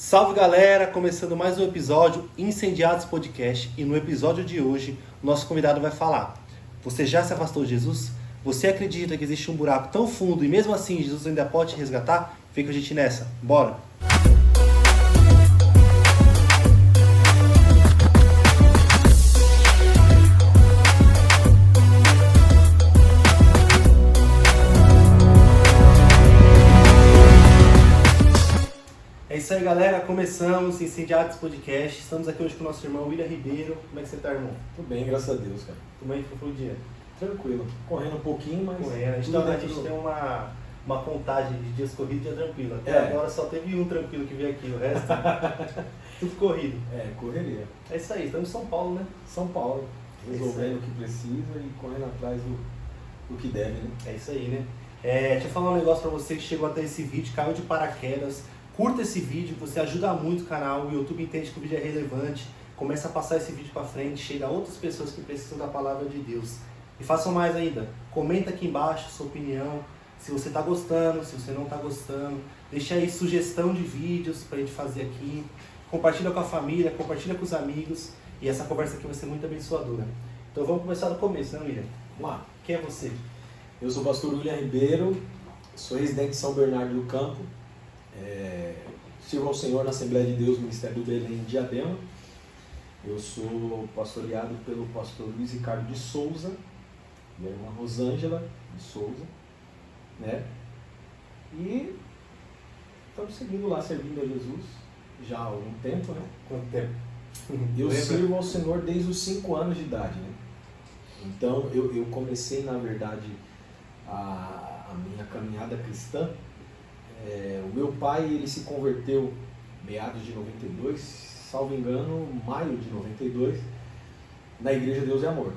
Salve galera, começando mais um episódio Incendiados Podcast e no episódio de hoje o nosso convidado vai falar: você já se afastou de Jesus? Você acredita que existe um buraco tão fundo e mesmo assim Jesus ainda pode te resgatar? Vem com a gente nessa, bora! É isso aí galera, começamos Incendiados Podcast. Estamos aqui hoje com o nosso irmão William Ribeiro. Como é que você tá, irmão? Tudo bem, graças a Deus, cara. Como é que foi o dia? Tranquilo. Correndo um pouquinho, mas... Correndo. A gente tem uma contagem de dias corridos e dia tranquilo. Até agora só teve um tranquilo que veio aqui, o resto tudo corrido. Correria. É isso aí, estamos em São Paulo, né? São Paulo, resolvendo o que precisa e correndo atrás do que deve, né? É isso aí, né? Deixa eu falar um negócio pra você que chegou até esse vídeo, caiu de paraquedas. Curta esse vídeo, você ajuda muito o canal, o YouTube entende que o vídeo é relevante, começa a passar esse vídeo pra frente, chega a outras pessoas que precisam da palavra de Deus. E façam mais ainda, comenta aqui embaixo sua opinião, se você tá gostando, se você não tá gostando, deixa aí sugestão de vídeos pra gente fazer aqui, compartilha com a família, compartilha com os amigos, e essa conversa aqui vai ser muito abençoadora. Então vamos começar do começo, né, William? Vamos lá. Quem é você? Eu sou o pastor William Ribeiro, sou residente de São Bernardo do Campo, sirvo ao Senhor na Assembleia de Deus, Ministério do Belém, em Diadema. Eu sou pastoreado pelo pastor Luiz Ricardo de Souza e a irmã Rosângela de Souza, né? E estamos seguindo lá, servindo a Jesus já há algum tempo, né? Quanto tempo? Eu sirvo ao Senhor desde os 5 anos de idade, né? Então eu comecei, na verdade, a minha caminhada cristã. O meu pai, ele se converteu meados de 92, salvo engano, maio de 92, na Igreja Deus e Amor.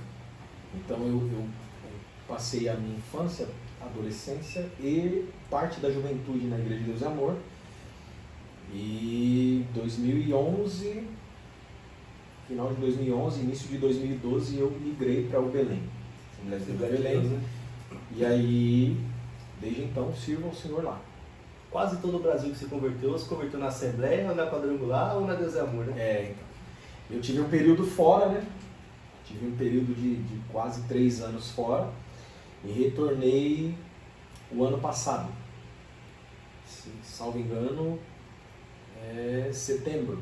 Então eu passei a minha infância, adolescência e parte da juventude na Igreja Deus e Amor. E 2011, final de 2011, início de 2012, eu migrei para o Belém, Assembleia de Deus do Belém. E aí, desde então, sirvo ao Senhor lá. Quase todo o Brasil que se converteu na Assembleia, ou na Quadrangular, ou na Deus é Amor, né? Então. Eu tive um período fora, né? Tive um período de quase 3 anos fora e retornei o ano passado. Se salvo engano, setembro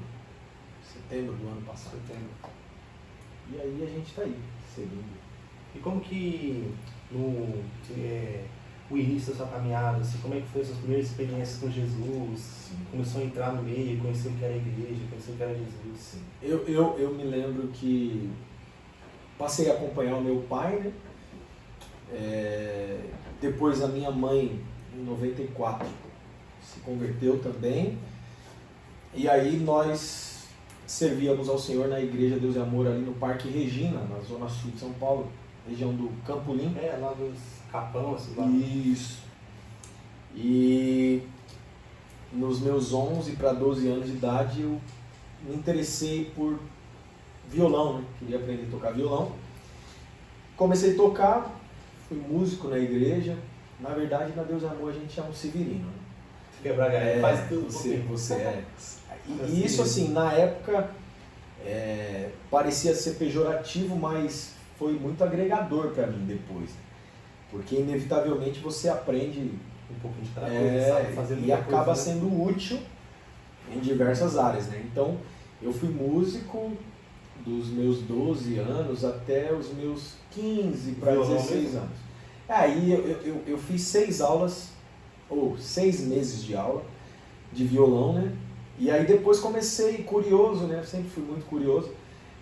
do ano passado. E aí a gente está aí, seguindo. E como que o início da sua caminhada, assim, como é que foi as suas primeiras experiências com Jesus? Sim. Começou a entrar no meio, conheceu o que era a igreja, conheceu o que era Jesus? Sim. Eu me lembro que passei a acompanhar o meu pai, né? Depois a minha mãe, em 94, se converteu também. E aí nós servíamos ao Senhor na Igreja Deus e Amor ali no Parque Regina, na zona sul de São Paulo, região do Campolim. Lá dos Capão, assim, lá. Isso. E nos meus 11 para 12 anos de idade eu me interessei por violão, né? Queria aprender a tocar violão. Comecei a tocar, fui músico na igreja. Na verdade, na Deus e Amor a gente é um severino, né? Quebrar a galera, faz tudo. Você é. E isso, assim, na época parecia ser pejorativo, mas foi muito agregador para mim depois. Porque inevitavelmente você aprende um pouquinho de cada coisa, sabe? Fazendo e acaba coisa, né? sendo útil em diversas áreas, né? Então, eu fui músico dos meus 12 anos até os meus 15 para 16 anos. Aí eu fiz 6 aulas, ou 6 meses de aula de violão, né? E aí depois comecei, curioso, né? Eu sempre fui muito curioso,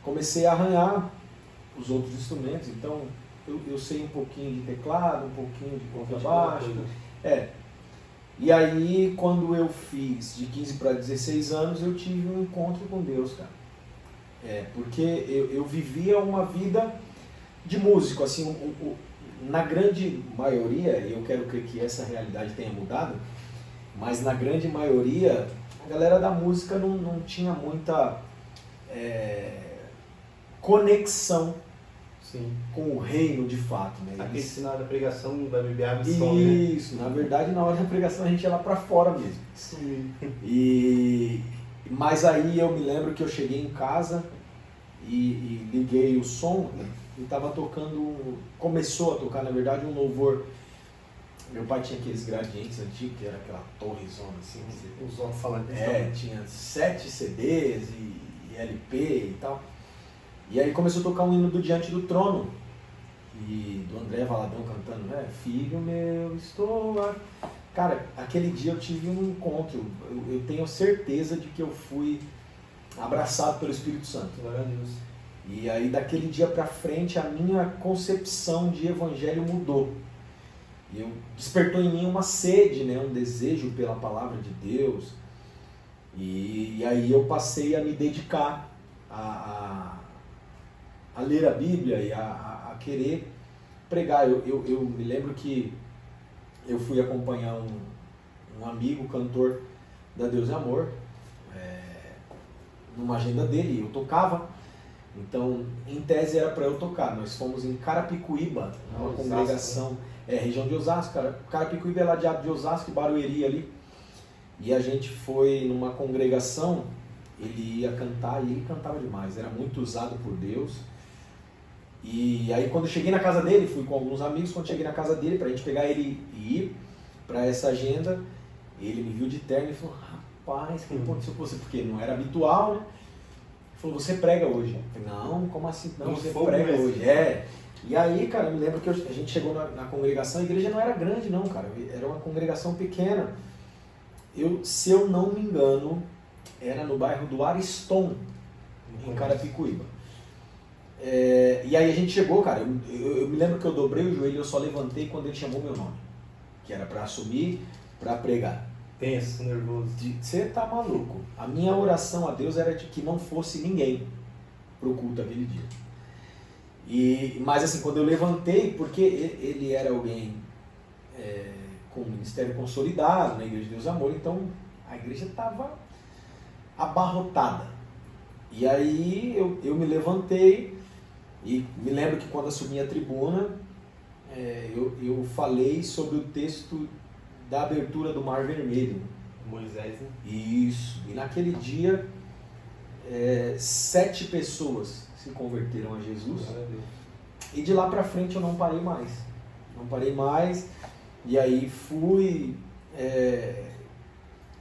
comecei a arranhar os outros instrumentos. Então, eu sei um pouquinho de teclado, um pouquinho de contrabaixo. E aí, quando eu fiz de 15 para 16 anos, eu tive um encontro com Deus, cara. Porque eu vivia uma vida de músico, assim, na grande maioria, e eu quero crer que essa realidade tenha mudado, mas na grande maioria, a galera da música não tinha muita conexão. Sim. Com o reino de fato, né? Aquele sinal da pregação vai beber água e som, né? Isso, na verdade na hora da pregação a gente ia lá pra fora mesmo. Sim. E Mas aí eu me lembro que eu cheguei em casa e liguei o som e estava tocando, começou a tocar na verdade um louvor. Meu pai tinha aqueles gradientes antigos, que era aquela torrezona assim. Os outros falando. Tinha 7 CDs e LP e tal. E aí começou a tocar um hino do Diante do Trono. E do André Valadão cantando, né? Filho meu, estou aqui. Cara, aquele dia eu tive um encontro. Eu tenho certeza de que eu fui abraçado pelo Espírito Santo. Glória a Deus. E aí daquele dia pra frente a minha concepção de evangelho mudou. E despertou em mim uma sede, né, um desejo pela palavra de Deus. E aí eu passei a me dedicar a ler a Bíblia e a querer pregar. Eu me lembro que eu fui acompanhar um amigo, cantor da Deus e Amor, numa agenda dele, eu tocava. Então, em tese era para eu tocar. Nós fomos em Carapicuíba, uma congregação, região de Osasco, cara. Carapicuíba é ladeado de Osasco e Barueri ali. E a gente foi numa congregação, ele ia cantar e ele cantava demais, era muito usado por Deus. E aí quando eu cheguei na casa dele, fui com alguns amigos, quando cheguei na casa dele, pra gente pegar ele e ir para essa agenda, ele me viu de terno e falou, rapaz, o que aconteceu com você? Porque não era habitual, né? Ele falou, você prega hoje? Eu falei, não, como assim? Não, você prega hoje. E aí, cara, eu me lembro que a gente chegou na congregação, a igreja não era grande não, cara, era uma congregação pequena. Se eu não me engano, era no bairro do Ariston, em Carapicuíba. E aí a gente chegou, cara, eu me lembro que eu dobrei o joelho e eu só levantei quando ele chamou meu nome, que era para assumir, para pregar. Tenso, nervoso. Você tá maluco. A minha oração a Deus era de que não fosse ninguém pro culto aquele dia. Mas assim, quando eu levantei, porque ele era alguém com o ministério consolidado na Igreja de Deus e Amor, então a igreja estava abarrotada. E aí eu me levantei e me lembro que quando assumi a tribuna, eu falei sobre o texto da abertura do Mar Vermelho. Moisés, né? Isso. E naquele dia, 7 pessoas se converteram a Jesus. E de lá pra frente eu não parei mais. Não parei mais. E aí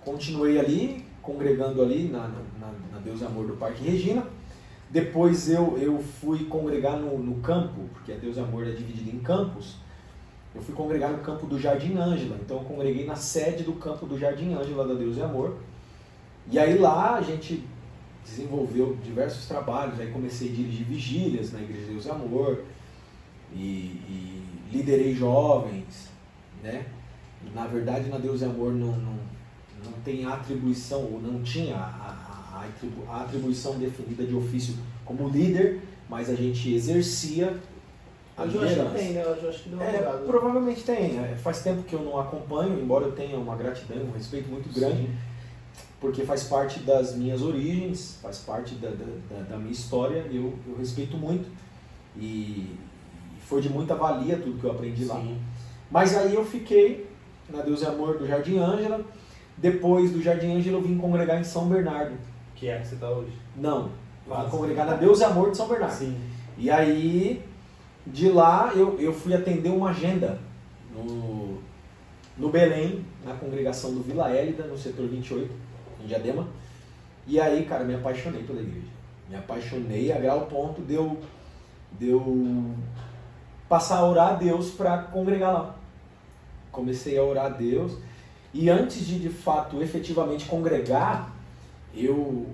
continuei ali, congregando ali na Deus e Amor do Parque Regina. Depois eu fui congregar no campo, porque a Deus e Amor é dividido em campos. Eu fui congregar no campo do Jardim Ângela, então eu congreguei na sede do campo do Jardim Ângela da Deus e Amor. E aí lá a gente desenvolveu diversos trabalhos, aí comecei a dirigir vigílias na Igreja de Deus e Amor, e liderei jovens, né? E, na verdade na Deus e Amor não tem atribuição, ou não tinha a atribuição definida de ofício como líder, mas a gente exercia a liderança. Eu acho que tem, né? Eu acho que deu uma mudada. Provavelmente tem. Faz tempo que eu não acompanho, embora eu tenha uma gratidão, um respeito muito grande, sim, porque faz parte das minhas origens, faz parte da minha história, eu respeito muito e foi de muita valia tudo que eu aprendi, sim, lá. Mas aí eu fiquei na Deus e Amor do Jardim Ângela. Depois do Jardim Ângela eu vim congregar em São Bernardo. Que é que você está hoje? Não, eu vim congregar na Deus e Amor de São Bernardo. Sim. E aí, de lá eu fui atender uma agenda no Belém, na congregação do Vila Hélida, no setor 28, em Diadema. E aí, cara, me apaixonei pela igreja. Me apaixonei a grau ponto de eu passar a orar a Deus para congregar lá. Comecei a orar a Deus. E antes de fato, efetivamente congregar, eu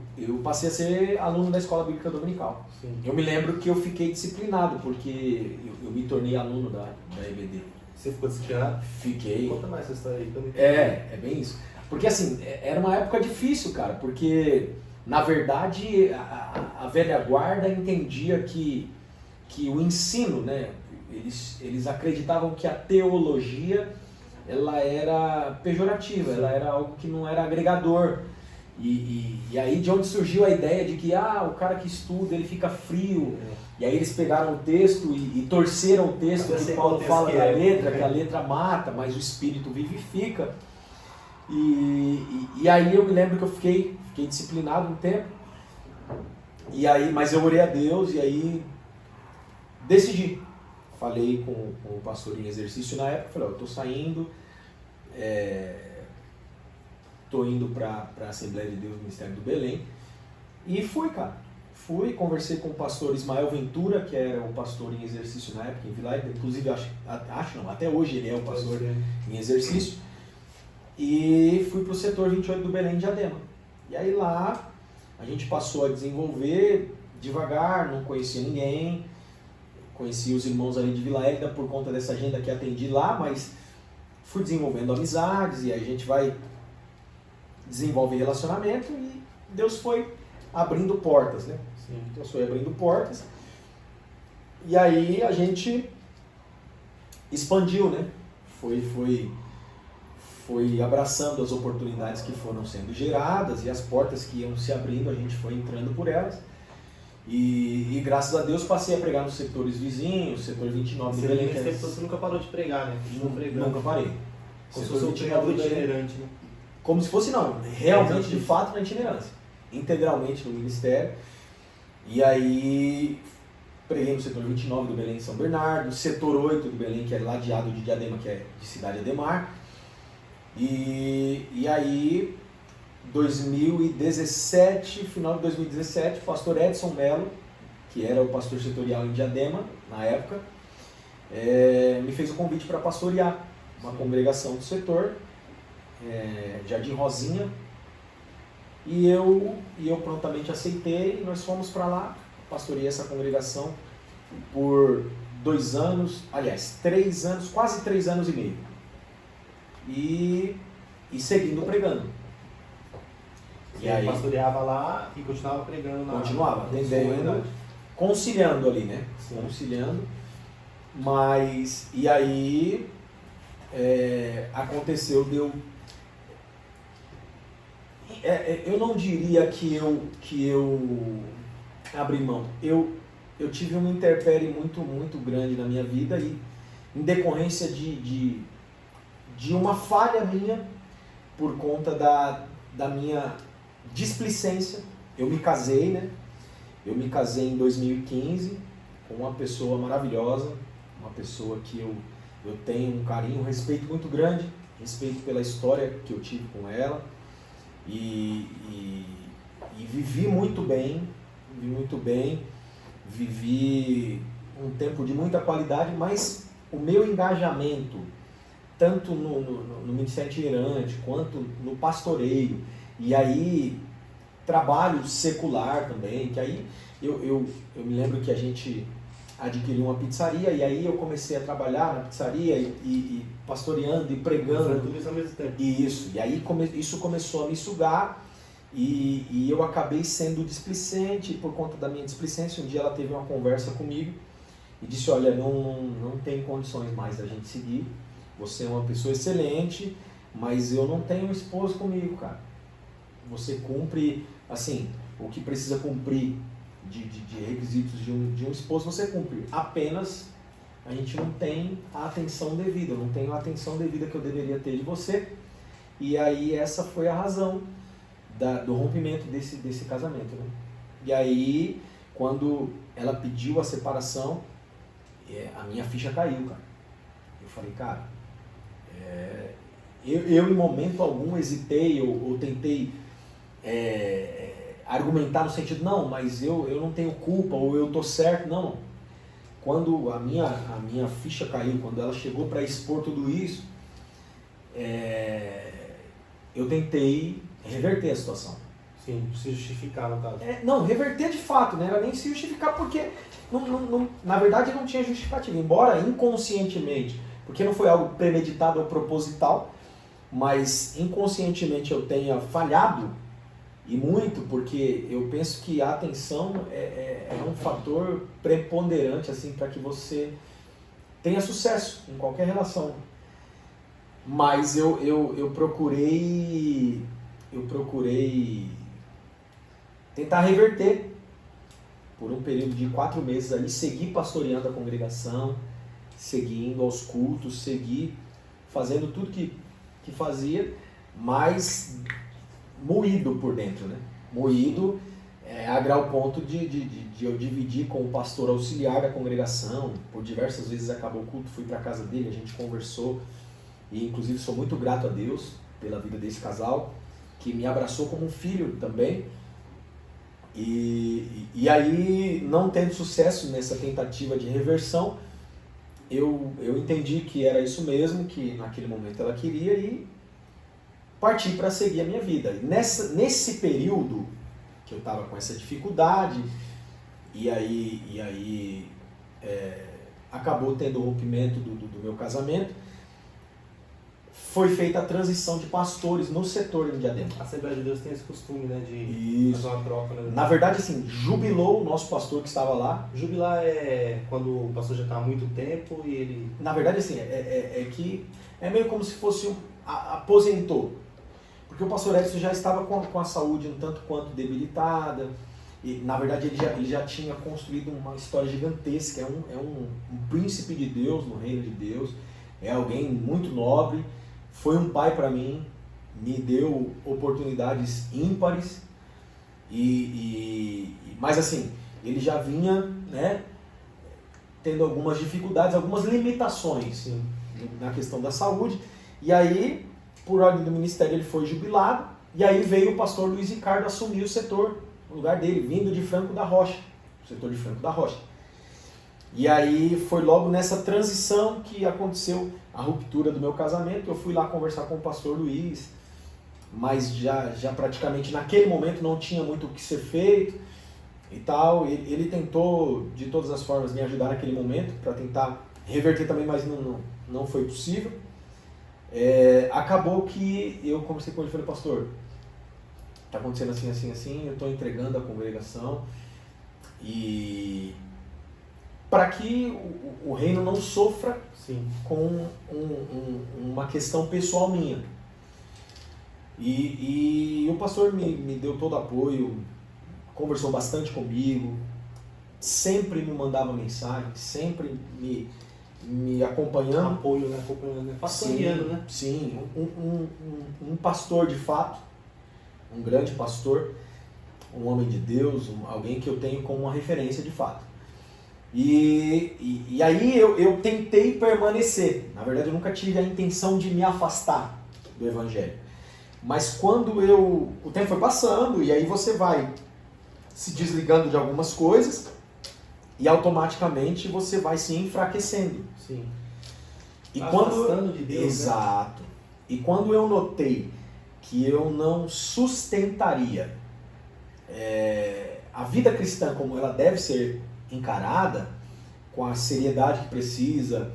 passei a ser aluno da Escola Bíblica Dominical. Sim. Eu me lembro que eu fiquei disciplinado, porque eu me tornei aluno da EBD. Você ficou disciplinado? Fiquei. Conta mais essa história aí. É bem isso. Porque assim, era uma época difícil, cara, porque na verdade a velha guarda entendia que o ensino, né, eles acreditavam que a teologia ela era pejorativa, ela era algo que não era agregador. E aí de onde surgiu a ideia de que o cara que estuda ele fica frio, e aí eles pegaram o texto e torceram o texto que Paulo fala da letra, que a letra mata, mas o espírito vivifica. E aí eu me lembro que eu fiquei fiquei disciplinado um tempo. E aí, mas eu orei a Deus e aí decidi. Falei com o pastor em exercício na época, falei, eu tô saindo, tô indo para a Assembleia de Deus, Ministério do Belém. E fui, cara. Fui, conversei com o pastor Ismael Ventura, que era o pastor em exercício na época em Vila Isabel. Inclusive, acho não, até hoje ele é o pastor em exercício. E fui para o setor 28 do Belém de Diadema. E aí lá a gente passou a desenvolver devagar, não conhecia ninguém. Conheci os irmãos ali de Vila Égida por conta dessa agenda que atendi lá, mas fui desenvolvendo amizades e aí a gente vai desenvolve relacionamento e Deus foi abrindo portas, né? Sim. Deus foi abrindo portas e aí a gente expandiu, né? Foi abraçando as oportunidades que foram sendo geradas e as portas que iam se abrindo, a gente foi entrando por elas. E graças a Deus passei a pregar nos setores vizinhos, setor 29 de Belém. Você nunca parou de pregar, né? Nunca parei. Como se fosse um pregador itinerante, né? Como se fosse, não. Realmente, de fato, na itinerância. Integralmente no ministério. E aí, preguei no setor 29 do Belém de São Bernardo, setor 8 do Belém, que é ladeado de Diadema, que é de Cidade Ademar. E aí, 2017, final de 2017, o pastor Edson Mello, que era o pastor setorial em Diadema, na época, me fez o convite para pastorear uma congregação do setor, Jardim Rosinha, e eu prontamente aceitei, e nós fomos para lá, pastoreei essa congregação por 2 anos, aliás, 3 anos, quase 3 anos e meio, e seguindo pregando. E aí pastoreava lá e continuava pregando na... Continuava, atendendo, conciliando ali, né? Sim. Conciliando. Mas, e aí, aconteceu, eu não diria que eu abri mão. Eu tive uma intempérie muito grande na minha vida e em decorrência de uma falha minha por conta da minha displicência. Eu me casei, né? Eu me casei em 2015 com uma pessoa maravilhosa, uma pessoa que eu tenho um carinho, um respeito muito grande, respeito pela história que eu tive com ela e vivi muito bem, vivi um tempo de muita qualidade, mas o meu engajamento, tanto no Ministério Itinerante, quanto no pastoreio, e aí trabalho secular também, que aí eu me lembro que a gente adquiriu uma pizzaria, e aí eu comecei a trabalhar na pizzaria e pastoreando e pregando. Tudo isso ao mesmo tempo. E aí isso começou a me sugar, e eu acabei sendo displicente. Por conta da minha displicência, um dia ela teve uma conversa comigo e disse, olha, não tem condições mais da gente seguir, você é uma pessoa excelente, mas eu não tenho esposo comigo, cara. Você cumpre, assim, o que precisa cumprir de requisitos de um esposo, você cumpre. Apenas a gente não tem a atenção devida, eu não tenho a atenção devida que eu deveria ter de você. E aí essa foi a razão do rompimento desse casamento, né? E aí, quando ela pediu a separação, a minha ficha caiu, cara. Eu falei, cara, eu em momento algum hesitei ou tentei argumentar no sentido, não, mas eu não tenho culpa, ou eu tô certo, não. Quando a minha ficha caiu, quando ela chegou para expor tudo isso, eu tentei reverter a situação. Sim, se justificar no caso. Não, reverter de fato, não era nem se justificar, porque na verdade não tinha justificativa, embora inconscientemente, porque não foi algo premeditado ou proposital, mas inconscientemente eu tenha falhado, e muito, porque eu penso que a atenção é um fator preponderante assim, para que você tenha sucesso em qualquer relação. Mas eu procurei tentar reverter por um período de 4 meses ali, segui pastoreando a congregação, segui indo aos cultos, segui fazendo tudo que fazia, mas moído por dentro, né? Moído a grau ponto de eu dividir com o pastor auxiliar da congregação. Por diversas vezes acabou o culto, fui para a casa dele, a gente conversou. E inclusive sou muito grato a Deus pela vida desse casal, que me abraçou como um filho também. E aí, não tendo sucesso nessa tentativa de reversão, eu entendi que era isso mesmo, que naquele momento ela queria, e parti para seguir a minha vida. Nesse período que eu estava com essa dificuldade, e aí acabou tendo o rompimento do meu casamento, foi feita a transição de pastores no setor em Diadema. A Assembleia de Deus tem esse costume, né, de fazer uma troca, né? Na verdade, assim, jubilou o nosso pastor que estava lá. Jubilar é quando o pastor já está há muito tempo e ele... Na verdade, assim, que é meio como se fosse aposentou. Porque o pastor Edson já estava com a saúde um tanto quanto debilitada. E, na verdade, ele já tinha construído uma história gigantesca. É um príncipe de Deus no reino de Deus. É alguém muito nobre. Foi um pai para mim. Me deu oportunidades ímpares. Mas, assim, ele já vinha, né, tendo algumas dificuldades, algumas limitações, sim, na questão da saúde. E aí, por ordem do ministério, ele foi jubilado. E aí veio o pastor Luiz Ricardo assumir o setor, no lugar dele, vindo de Franco da Rocha, o setor de Franco da Rocha. E aí foi logo nessa transição que aconteceu a ruptura do meu casamento. Eu fui lá conversar com o pastor Luiz, mas já praticamente naquele momento não tinha muito o que ser feito e tal. Ele tentou de todas as formas me ajudar naquele momento para tentar reverter também, mas não foi possível. Acabou que eu conversei com ele e falei: pastor, está acontecendo assim, assim, assim, eu estou entregando a congregação, e para que o reino não sofra, sim, com uma questão pessoal minha. E o pastor me deu todo apoio, conversou bastante comigo, sempre me mandava mensagem, sempre me acompanhando. Apoio, né? Acompanhando, né? Pastoreando, né? Sim, um pastor de fato, um grande pastor, um homem de Deus, alguém que eu tenho como uma referência de fato. E aí eu tentei permanecer. Na verdade, eu nunca tive a intenção de me afastar do Evangelho. Mas quando o tempo foi passando, e aí você vai se desligando de algumas coisas, e automaticamente você vai se enfraquecendo. Sim. E afastando de Deus. Exato. Né? E quando eu notei que eu não sustentaria a vida cristã como ela deve ser encarada, com a seriedade que precisa,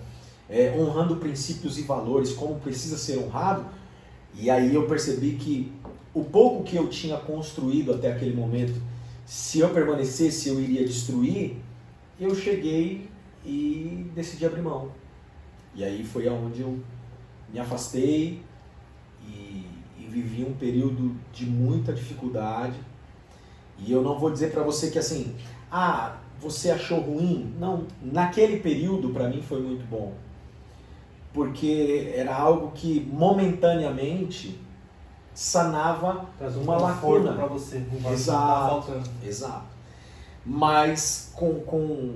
honrando princípios e valores como precisa ser honrado, e aí eu percebi que o pouco que eu tinha construído até aquele momento, se eu permanecesse, eu iria destruir. Eu cheguei e decidi abrir mão. E aí foi aonde eu me afastei e vivi um período de muita dificuldade. E eu não vou dizer para você que assim, você achou ruim? Não, naquele período para mim foi muito bom. Porque era algo que momentaneamente sanava uma lacuna para você. Exato. Mas com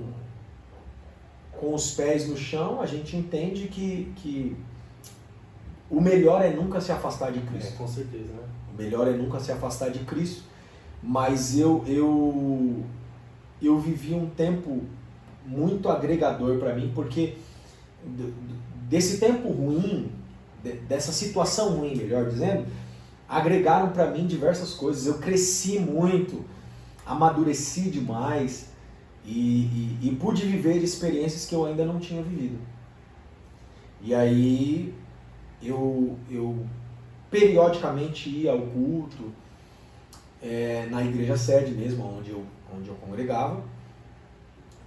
os pés no chão, a gente entende que o melhor é nunca se afastar de Cristo. Com certeza, né? O melhor é nunca se afastar de Cristo. Mas eu vivi um tempo muito agregador para mim, porque desse tempo ruim, dessa situação ruim, melhor dizendo, agregaram para mim diversas coisas. Eu cresci muito, amadureci demais e pude viver experiências que eu ainda não tinha vivido. E aí eu periodicamente ia ao culto, na igreja sede mesmo, onde eu congregava.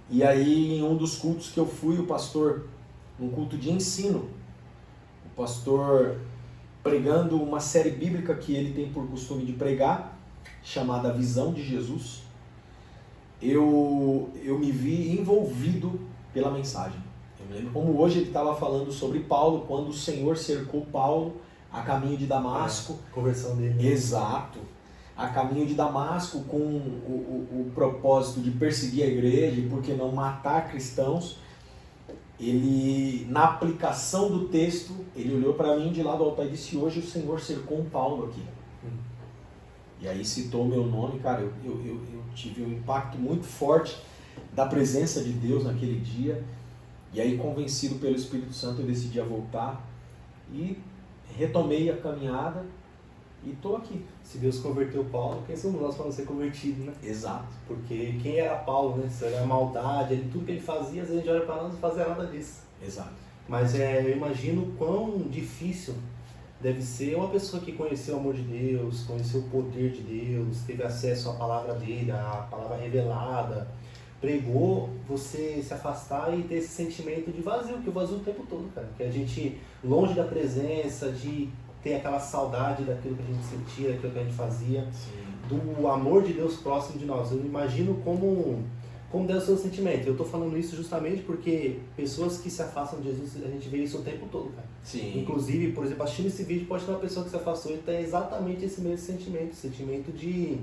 E aí em um dos cultos que eu fui, o pastor, num culto de ensino, o pastor pregando uma série bíblica que ele tem por costume de pregar, chamada Visão de Jesus, eu me vi envolvido pela mensagem. Eu me lembro como hoje ele estava falando sobre Paulo, quando o Senhor cercou Paulo, a caminho de Damasco. Conversão dele. Exato. A caminho de Damasco com o propósito de perseguir a igreja e, por que não, matar cristãos. Ele, na aplicação do texto, ele olhou para mim de lá do altar e disse: hoje o Senhor cercou um Paulo aqui. E aí citou meu nome, cara. Eu tive um impacto muito forte da presença de Deus naquele dia. E aí, convencido pelo Espírito Santo, eu decidi voltar e retomei a caminhada e estou aqui. Se Deus converteu Paulo, quem somos nós para não ser convertido, né? Exato. Porque quem era Paulo, né? Isso era maldade, tudo que ele fazia, às vezes a gente olha para nós e não fazia nada disso. Exato. Mas eu imagino quão difícil deve ser uma pessoa que conheceu o amor de Deus, conheceu o poder de Deus, teve acesso à palavra dele, à palavra revelada, pregou, você se afastar e ter esse sentimento de vazio, que o vazio o tempo todo, cara. Que a gente, longe da presença, de ter aquela saudade daquilo que a gente sentia, daquilo que a gente fazia, sim, do amor de Deus próximo de nós. Eu imagino como deve ser o sentimento. Eu estou falando isso justamente porque pessoas que se afastam de Jesus, a gente vê isso o tempo todo, cara. Sim. Inclusive, por exemplo, assistindo esse vídeo, pode ter uma pessoa que se afastou e tem exatamente esse mesmo sentimento de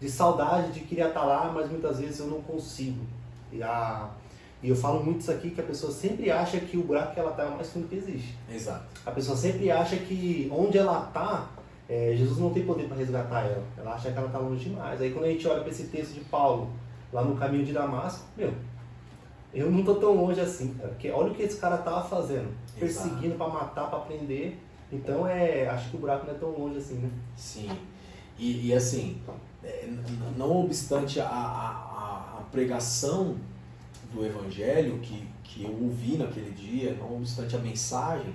saudade, de querer estar lá, mas muitas vezes eu não consigo. E eu falo muito isso aqui, que a pessoa sempre acha que o buraco que ela está é o mais fundo que existe. Exato. A pessoa sempre acha que onde ela está, Jesus não tem poder para resgatar ela. Ela acha que ela está longe demais. Aí quando a gente olha para esse texto de Paulo, lá no caminho de Damasco, eu não estou tão longe assim, cara. Porque olha o que esse cara estava fazendo. Exato. Perseguindo para matar, para prender. Então acho que o buraco não é tão longe assim, né? Sim. E assim, não obstante a pregação do Evangelho que eu ouvi naquele dia, não obstante a mensagem,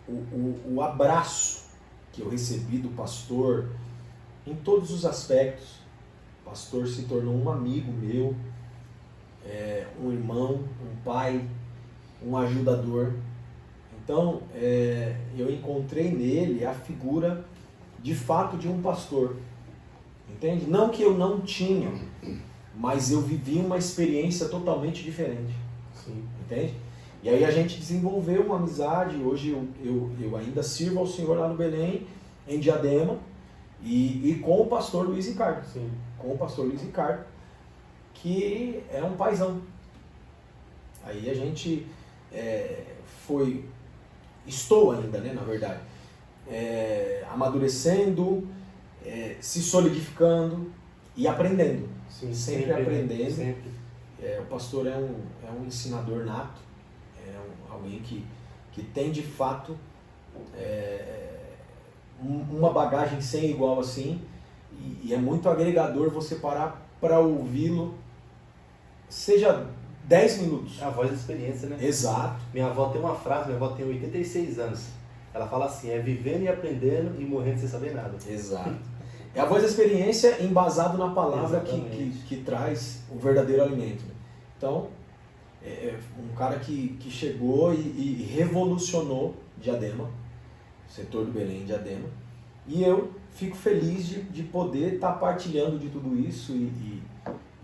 o abraço que eu recebi do pastor em todos os aspectos. O pastor se tornou um amigo meu, um irmão, um pai, um ajudador. Então, eu encontrei nele a figura de fato de um pastor. Entende? Não que eu não tinha, mas eu vivi uma experiência totalmente diferente. Sim. Entende? E aí a gente desenvolveu uma amizade. Hoje eu ainda sirvo ao Senhor lá no Belém, em Diadema, e com o pastor Luiz Ricardo. Sim. Com o pastor Luiz Ricardo, que é um paizão. Aí a gente estou ainda, né, na verdade, amadurecendo, se solidificando e aprendendo. Sim, sempre aprendendo. Sempre. O pastor é um ensinador nato, alguém que tem de fato uma bagagem sem igual assim, e é muito agregador você parar para ouvi-lo, seja 10 minutos. É a voz da experiência, né? Exato. Minha avó tem uma frase, minha avó tem 86 anos. Ela fala assim, vivendo e aprendendo e morrendo sem saber nada. Exato. É a voz da experiência embasado na palavra que traz o verdadeiro alimento. Então, um cara que chegou e revolucionou Diadema, o setor do Belém, Diadema, e eu fico feliz de poder estar partilhando de tudo isso e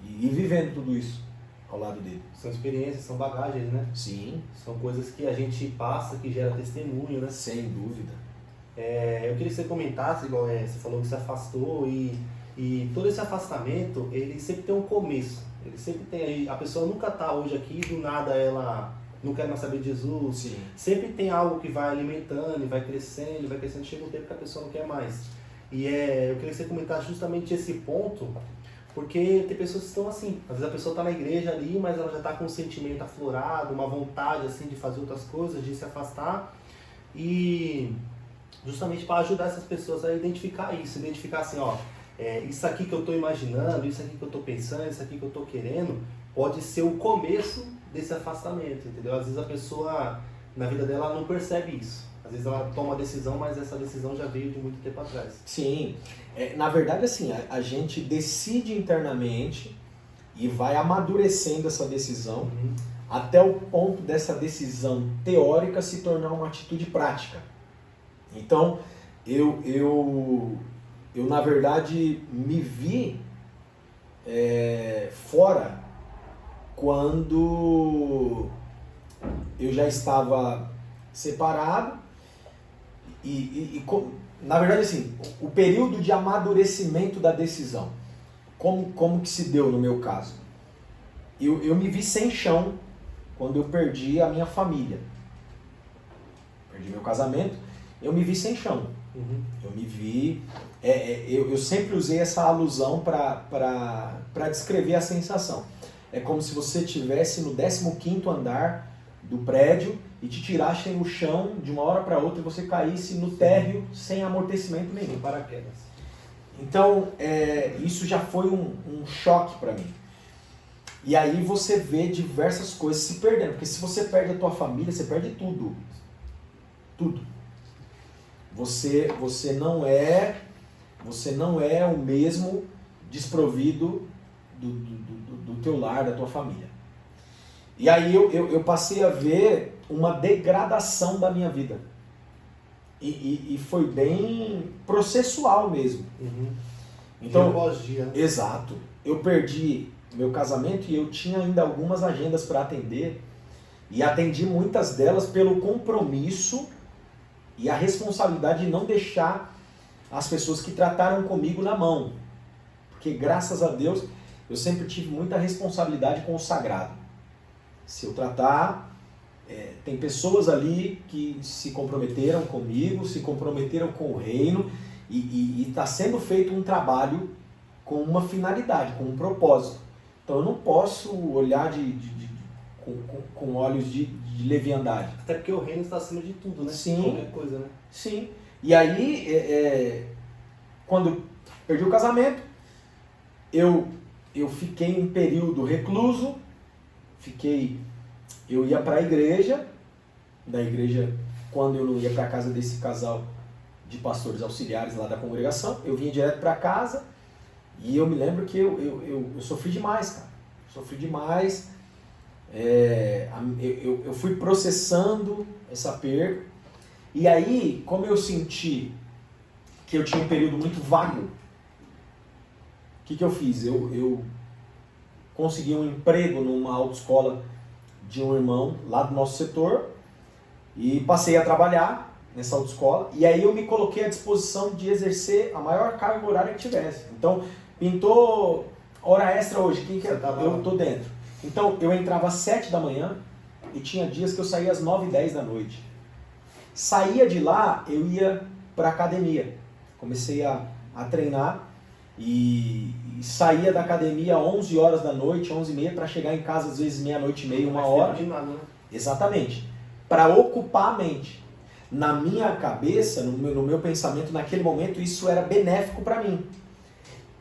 vivendo tudo isso ao lado dele. São experiências, são bagagens, né? Sim. São coisas que a gente passa, que gera testemunho, né? Sem dúvida. Eu queria que você comentasse, igual você falou que se afastou e todo esse afastamento, ele sempre tem um começo. Ele sempre tem, a pessoa nunca está hoje aqui, do nada ela não quer mais saber de Jesus. Sim. Sempre tem algo que vai alimentando, e vai crescendo, chega um tempo que a pessoa não quer mais. E eu queria que você comentasse justamente esse ponto, porque tem pessoas que estão assim, às vezes a pessoa está na igreja ali, mas ela já está com um sentimento aflorado, uma vontade assim de fazer outras coisas, de se afastar, e justamente para ajudar essas pessoas a identificar isso, identificar assim, isso aqui que eu estou imaginando, isso aqui que eu estou pensando, isso aqui que eu estou querendo, pode ser o começo desse afastamento, entendeu? Às vezes a pessoa, na vida dela, ela não percebe isso. Às vezes ela toma a decisão, mas essa decisão já veio de muito tempo atrás. Sim. Na verdade, assim, a gente decide internamente e vai amadurecendo essa decisão até o ponto dessa decisão teórica se tornar uma atitude prática. Então, eu na verdade, me vi fora quando eu já estava separado Na verdade, assim, o período de amadurecimento da decisão, como que se deu no meu caso? Eu me vi sem chão quando eu perdi a minha família. Perdi meu casamento, eu me vi sem chão. Uhum. Eu me vi... eu sempre usei essa alusão para descrever a sensação. É como se você estivesse no 15º andar do prédio e te tirassem no chão de uma hora para outra e você caísse no térreo sem amortecimento nenhum. Sem paraquedas. Então, isso já foi um choque para mim. E aí você vê diversas coisas se perdendo. Porque se você perde a tua família, você perde tudo. Tudo. Você não é o mesmo desprovido do teu lar, da tua família. E aí eu passei a ver uma degradação da minha vida. E foi bem processual mesmo. Uhum. Então, dia após dia. Exato. Eu perdi meu casamento e eu tinha ainda algumas agendas para atender. E atendi muitas delas pelo compromisso e a responsabilidade de não deixar as pessoas que trataram comigo na mão. Porque graças a Deus eu sempre tive muita responsabilidade com o sagrado. Se eu tratar, tem pessoas ali que se comprometeram comigo, se comprometeram com o reino e está sendo feito um trabalho com uma finalidade, com um propósito. Então eu não posso olhar com olhos de leviandade. Até porque o reino está acima de tudo, né? Sim. Qualquer coisa, né? Sim. E aí, quando perdi o casamento, eu fiquei em período recluso, eu ia para a igreja, da igreja, quando eu não ia para a casa desse casal de pastores auxiliares lá da congregação, eu vinha direto para casa e eu me lembro que eu sofri demais, cara. Sofri demais. Eu fui processando essa perda. E aí, como eu senti que eu tinha um período muito vago, o que eu fiz? Eu consegui um emprego numa autoescola de um irmão lá do nosso setor e passei a trabalhar nessa autoescola. E aí eu me coloquei à disposição de exercer a maior carga horária que tivesse. Então, pintou hora extra hoje, quem quer? Eu tô dentro. Então, eu entrava às 7 da manhã e tinha dias que eu saía às 9h10 da noite. Saía de lá, eu ia para a academia. Comecei a treinar e saía da academia às 11 horas da noite, 11h30, para chegar em casa às vezes meia-noite e meia, 1h. De nada, né? Exatamente. Para ocupar a mente. Na minha cabeça, no meu pensamento, naquele momento, isso era benéfico para mim.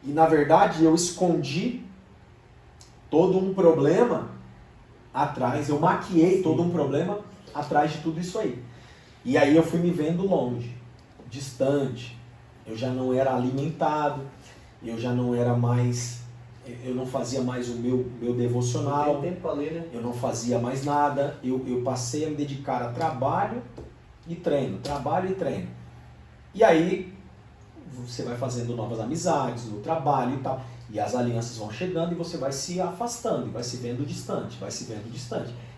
E na verdade, eu escondi todo um problema atrás, eu maquiei todo um problema atrás de tudo isso aí. E aí eu fui me vendo longe, distante, eu já não era alimentado, eu já não era mais, eu não fazia mais o meu devocional, Não tem tempo pra ler, né? eu não fazia mais nada, eu passei a me dedicar a trabalho e treino. E aí você vai fazendo novas amizades no trabalho e tal. E as alianças vão chegando e você vai se afastando, e vai se vendo distante.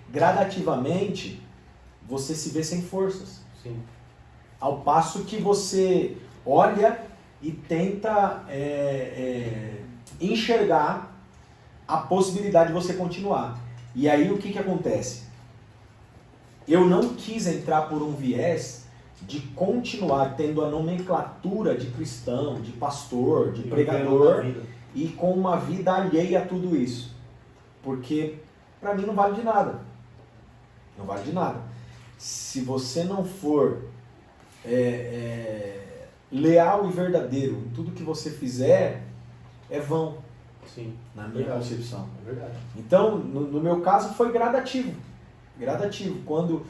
Gradativamente, você se vê sem forças. Sim. Ao passo que você olha e tenta enxergar a possibilidade de você continuar. E aí o que acontece? Eu não quis entrar por um viés de continuar tendo a nomenclatura de cristão, de pastor, de pregador, e com uma vida alheia a tudo isso. Porque para mim não vale de nada. Não vale de nada. Se você não for leal e verdadeiro em tudo que você fizer, é vão. Sim. Na minha concepção. É verdade. Então, no meu caso, foi gradativo. Quando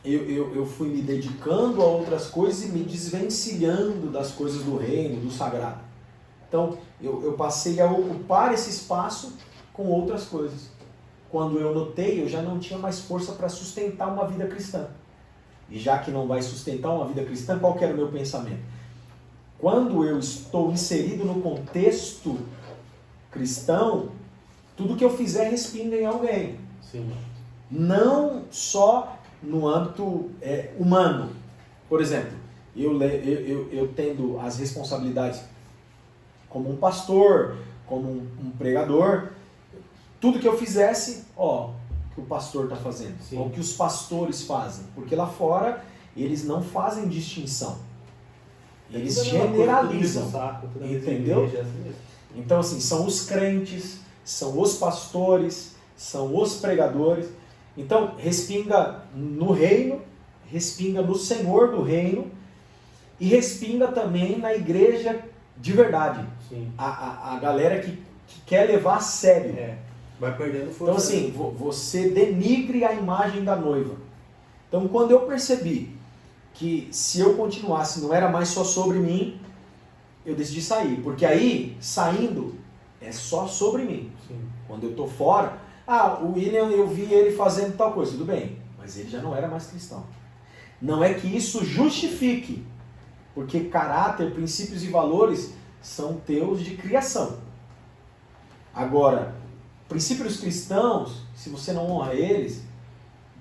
eu fui me dedicando a outras coisas e me desvencilhando das coisas do reino, do sagrado. Então, eu passei a ocupar esse espaço com outras coisas. Quando eu notei, eu já não tinha mais força para sustentar uma vida cristã. E já que não vai sustentar uma vida cristã, qual que era o meu pensamento? Quando eu estou inserido no contexto cristão, tudo que eu fizer respinga em alguém. Sim. Não só no âmbito humano, Por exemplo, eu tendo as responsabilidades como um pastor, como um pregador, tudo que eu fizesse, o que o pastor está fazendo, Sim. o que os pastores fazem, porque lá fora eles não fazem distinção, eles generalizam, entendeu? Então assim, são os crentes, são os pastores, são os pregadores. Então respinga no reino, respinga no Senhor do reino e respinga também na igreja de verdade. Sim. A galera que quer levar a sério. Vai perdendo força. Então assim, você denigre a imagem da noiva. Então quando eu percebi que se eu continuasse não era mais só sobre mim, eu decidi sair. Porque aí, saindo, é só sobre mim. Sim. Quando eu tô fora, o William, eu vi ele fazendo tal coisa, tudo bem. Mas ele já não era mais cristão. Não é que isso justifique. Porque caráter, princípios e valores são teus de criação. Agora, princípios cristãos, se você não honra eles,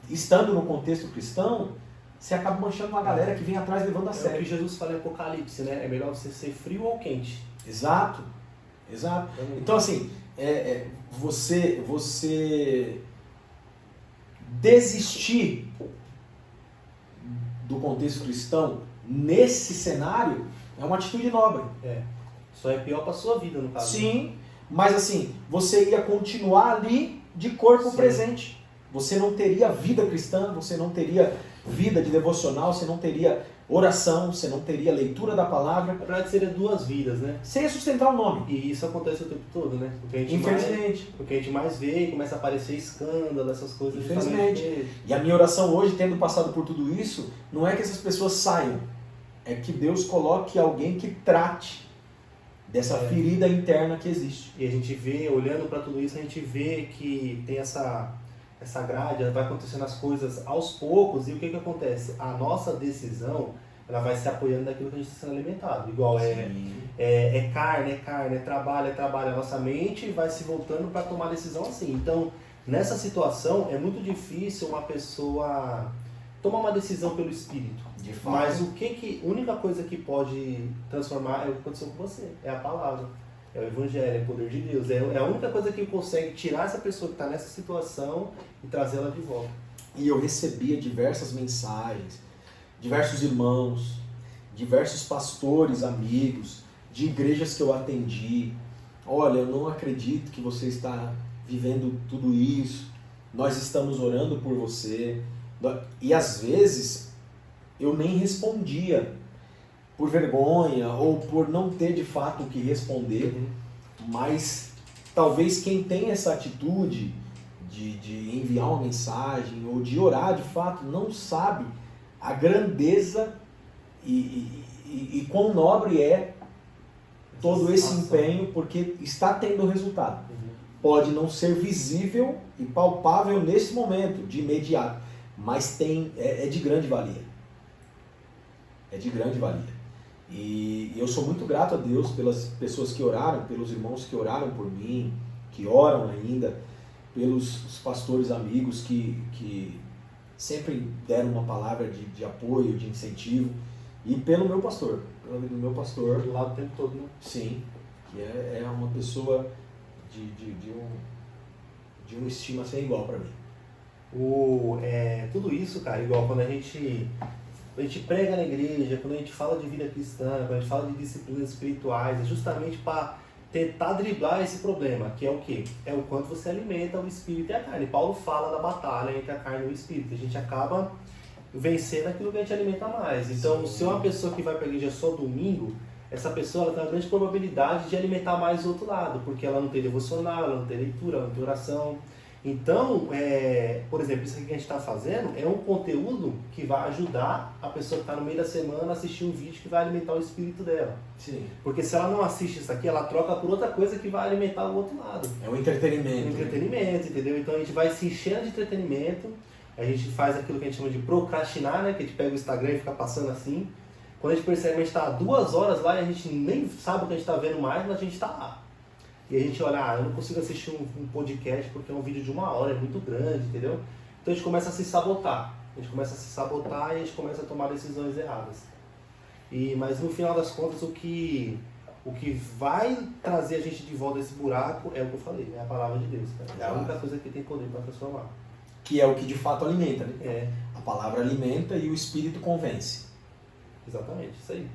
estando no contexto cristão, você acaba manchando uma galera que vem atrás levando a sério. É o que Jesus fala em Apocalipse, né? É melhor você ser frio ou quente. Exato. Então assim, você desistir do contexto cristão nesse cenário é uma atitude nobre. Só é pior para sua vida, no caso. Sim, mas assim, você ia continuar ali de corpo presente. Você não teria vida cristã, você não teria vida de devocional, você não teria oração, você não teria leitura da palavra. Na verdade seria duas vidas, né? Você ia sustentar o nome. E isso acontece o tempo todo, né? Infelizmente. Porque a gente mais vê e começa a aparecer escândalo, essas coisas. Infelizmente. E a minha oração hoje, tendo passado por tudo isso, não é que essas pessoas saiam. É que Deus coloque alguém que trate dessa ferida interna que existe. E a gente vê, olhando para tudo isso, a gente vê que tem essa grade, vai acontecendo as coisas aos poucos, e o que acontece? A nossa decisão, ela vai se apoiando daquilo que a gente está sendo alimentado. Igual é carne, é trabalho, a nossa mente vai se voltando para tomar decisão assim. Então, nessa situação, é muito difícil uma pessoa tomar uma decisão pelo Espírito. De fato. Mas a única coisa que pode transformar é o que aconteceu com você, é a palavra. É o Evangelho, é o poder de Deus. É a única coisa que consegue tirar essa pessoa que está nessa situação e trazer ela de volta. E eu recebia diversas mensagens, diversos irmãos, diversos pastores, amigos, de igrejas que eu atendi. Olha, eu não acredito que você está vivendo tudo isso. Nós estamos orando por você. E às vezes eu nem respondia. Por vergonha ou por não ter de fato o que responder, mas talvez quem tem essa atitude de enviar uma mensagem ou de orar de fato não sabe a grandeza e quão nobre é todo esse empenho, porque está tendo resultado. Pode não ser visível e palpável nesse momento, de imediato, mas é de grande valia. É de grande valia. E eu sou muito grato a Deus pelas pessoas que oraram, pelos irmãos que oraram por mim, que oram ainda, pelos os pastores amigos que sempre deram uma palavra de apoio, de incentivo, e pelo meu pastor, pelo do meu pastor. Do lado o tempo todo, né? Sim, que é uma pessoa de uma estima sem igual para mim. Tudo isso, cara, igual quando a gente prega na igreja, quando a gente fala de vida cristã, quando a gente fala de disciplinas espirituais, é justamente para tentar driblar esse problema, que é o quê? É o quanto você alimenta o espírito e a carne. Paulo fala da batalha entre a carne e o espírito. A gente acaba vencendo aquilo que a gente alimenta mais. Então, se é uma pessoa que vai para a igreja só domingo, essa pessoa ela tem uma grande probabilidade de alimentar mais o outro lado, porque ela não tem devocional, ela não tem leitura, ela não tem oração. Então, por exemplo, isso aqui que a gente está fazendo é um conteúdo que vai ajudar a pessoa que está no meio da semana a assistir um vídeo que vai alimentar o espírito dela. Sim. Porque se ela não assiste isso aqui, ela troca por outra coisa que vai alimentar o outro lado. É um entretenimento. Um entretenimento, entendeu? Então a gente vai se enchendo de entretenimento, a gente faz aquilo que a gente chama de procrastinar, né? Que a gente pega o Instagram e fica passando assim. Quando a gente percebe que a gente está 2 horas lá e a gente nem sabe o que a gente está vendo mais, mas a gente está lá. E a gente olha, eu não consigo assistir um podcast porque é um vídeo de 1 hora, é muito grande, entendeu? Então a gente começa a se sabotar. a gente começa a se sabotar e a gente começa a tomar decisões erradas. Mas no final das contas, o que vai trazer a gente de volta desse buraco é o que eu falei, é a palavra de Deus, cara. É a única coisa que tem poder para transformar. Que é o que de fato alimenta, né? É. A palavra alimenta e o Espírito convence. Exatamente, isso aí.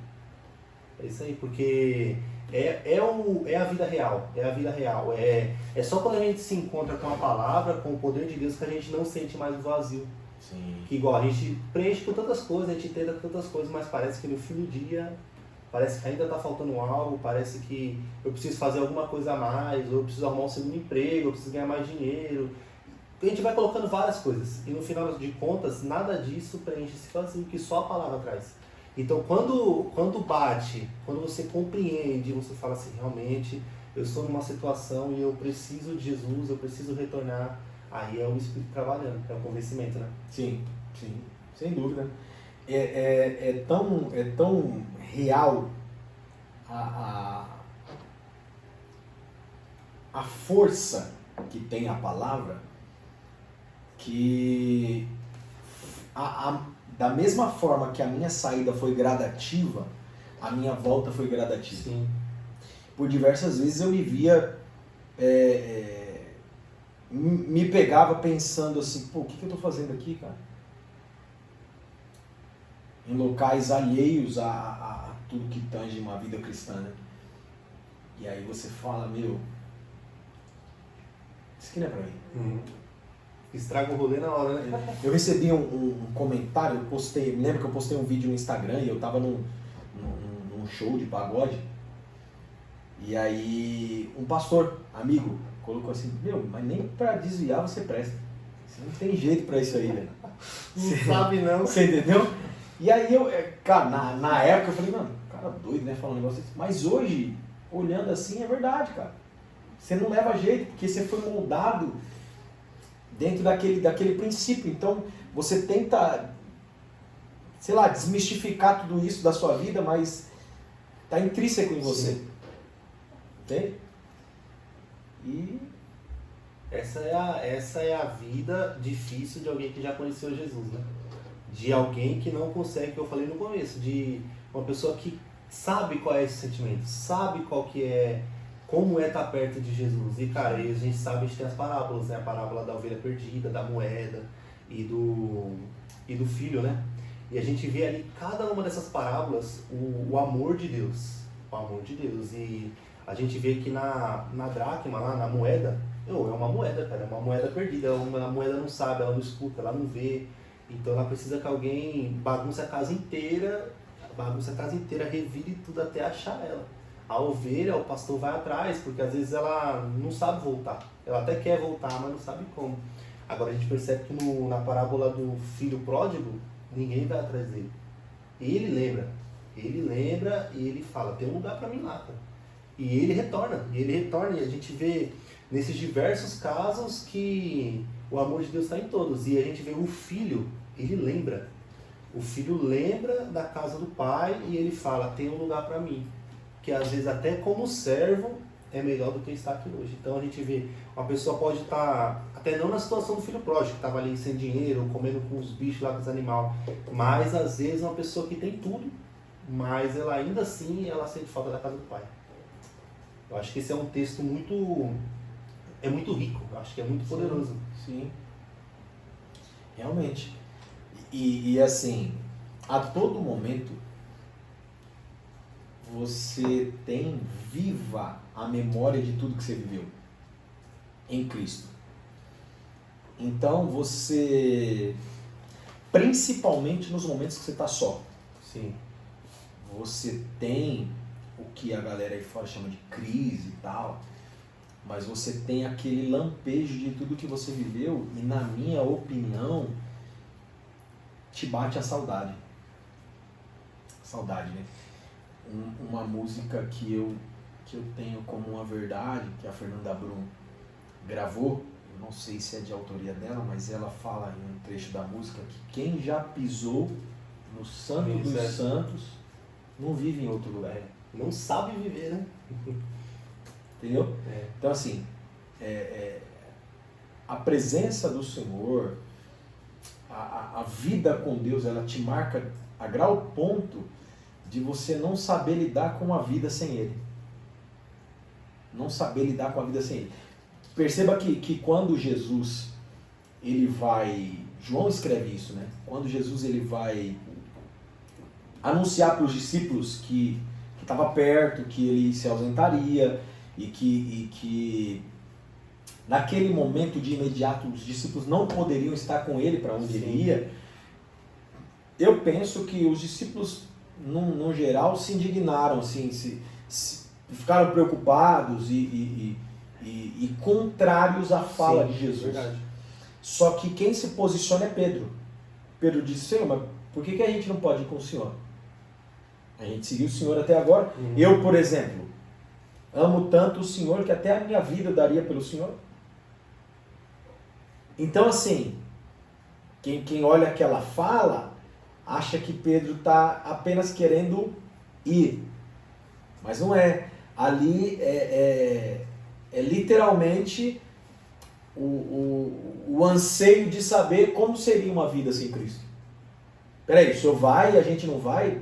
É isso aí, porque é a vida real, é a vida real. É só quando a gente se encontra com a palavra, com o poder de Deus, que a gente não sente mais o vazio. Sim. Que igual, a gente preenche com tantas coisas, a gente tenta tantas coisas, mas parece que no fim do dia, parece que ainda está faltando algo, parece que eu preciso fazer alguma coisa a mais, ou eu preciso arrumar um segundo emprego, eu preciso ganhar mais dinheiro. A gente vai colocando várias coisas, e no final de contas, nada disso preenche esse vazio, que só a palavra traz. Então, quando bate, quando você compreende, você fala assim, realmente, eu estou numa situação e eu preciso de Jesus, eu preciso retornar, aí é o Espírito trabalhando, é o convencimento, né? Sim, sem dúvida. É tão real a força que tem a palavra, que da mesma forma que a minha saída foi gradativa, a minha volta foi gradativa. Sim. Por diversas vezes eu me via, me pegava pensando assim, pô, o que eu estou fazendo aqui, cara? Em locais alheios a tudo que tange uma vida cristã, né? E aí você fala, meu, isso aqui não é pra mim. Estraga o rolê na hora, né? Eu recebi um comentário, lembra que eu postei um vídeo no Instagram e eu tava num show de pagode, e aí um pastor, amigo, colocou assim, meu, mas nem pra desviar você presta. Você não tem jeito pra isso aí, velho. Não sabe não. Você entendeu? E aí eu, cara, na época eu falei, mano, cara doido, né, falando um negócio desse. Mas hoje, olhando assim, é verdade, cara. Você não leva jeito, porque você foi moldado dentro daquele princípio. Então, você tenta, sei lá, desmistificar tudo isso da sua vida, mas tá intrínseco em você. Sim. Entende? E essa é a vida difícil de alguém que já conheceu Jesus, né? De alguém que não consegue, que eu falei no começo, de uma pessoa que sabe qual é esse sentimento, sabe qual que é, como é estar perto de Jesus. E, cara, a gente sabe, a gente tem as parábolas, né? A parábola da ovelha perdida, da moeda e do filho, né? E a gente vê ali, cada uma dessas parábolas, o amor de Deus. O amor de Deus. E a gente vê que na dracma, lá na moeda, é uma moeda, cara, é uma moeda perdida. A moeda não sabe, ela não escuta, ela não vê. Então ela precisa que alguém bagunce a casa inteira, revire tudo até achar ela. A ovelha, o pastor vai atrás, porque às vezes ela não sabe voltar. Ela até quer voltar, mas não sabe como. Agora a gente percebe que na parábola do filho pródigo, ninguém vai atrás dele. Ele lembra e ele fala, tem um lugar para mim lá, cara. E ele retorna, e a gente vê nesses diversos casos que o amor de Deus está em todos. E a gente vê o filho, ele lembra. O filho lembra da casa do pai e ele fala, tem um lugar para mim. Que às vezes até como servo é melhor do que estar aqui hoje. Então a gente vê, uma pessoa pode estar, até não na situação do filho pródigo, que estava ali sem dinheiro, comendo com os bichos lá, com os animais, mas às vezes uma pessoa que tem tudo, mas ela ainda assim, ela sente falta da casa do pai. Eu acho que esse é um texto muito rico, eu acho que é muito poderoso. Sim. Realmente. E assim, a todo momento, você tem viva a memória de tudo que você viveu em Cristo. Então você, principalmente nos momentos que você está só, Sim. você tem o que a galera aí fora chama de crise e tal, mas você tem aquele lampejo de tudo que você viveu e, na minha opinião, te bate a saudade. Saudade, né? Uma música que eu tenho como uma verdade, que a Fernanda Brum gravou, eu não sei se é de autoria dela, mas ela fala em um trecho da música que quem já pisou no Santo dos Santos não vive em outro lugar. Não sabe viver, né? Entendeu? Então, assim, a presença do Senhor, a vida com Deus, ela te marca a grau ponto de você não saber lidar com a vida sem Ele. Não saber lidar com a vida sem Ele. Perceba que quando Jesus, ele vai... João escreve isso, né? Quando Jesus ele vai anunciar para os discípulos que estava perto, que ele se ausentaria e que naquele momento de imediato os discípulos não poderiam estar com ele para onde ele ia, eu penso que os discípulos, no geral, se indignaram, assim, ficaram preocupados e contrários à fala de Jesus. Verdade. Só que quem se posiciona é Pedro. Pedro disse, Senhor, mas por que a gente não pode ir com o Senhor? A gente seguiu o Senhor até agora. Eu, por exemplo, amo tanto o Senhor que até a minha vida eu daria pelo Senhor. Então, assim, quem olha aquela fala, acha que Pedro está apenas querendo ir. Mas não é. Ali é literalmente o anseio de saber como seria uma vida sem Cristo. Peraí, o senhor vai e a gente não vai?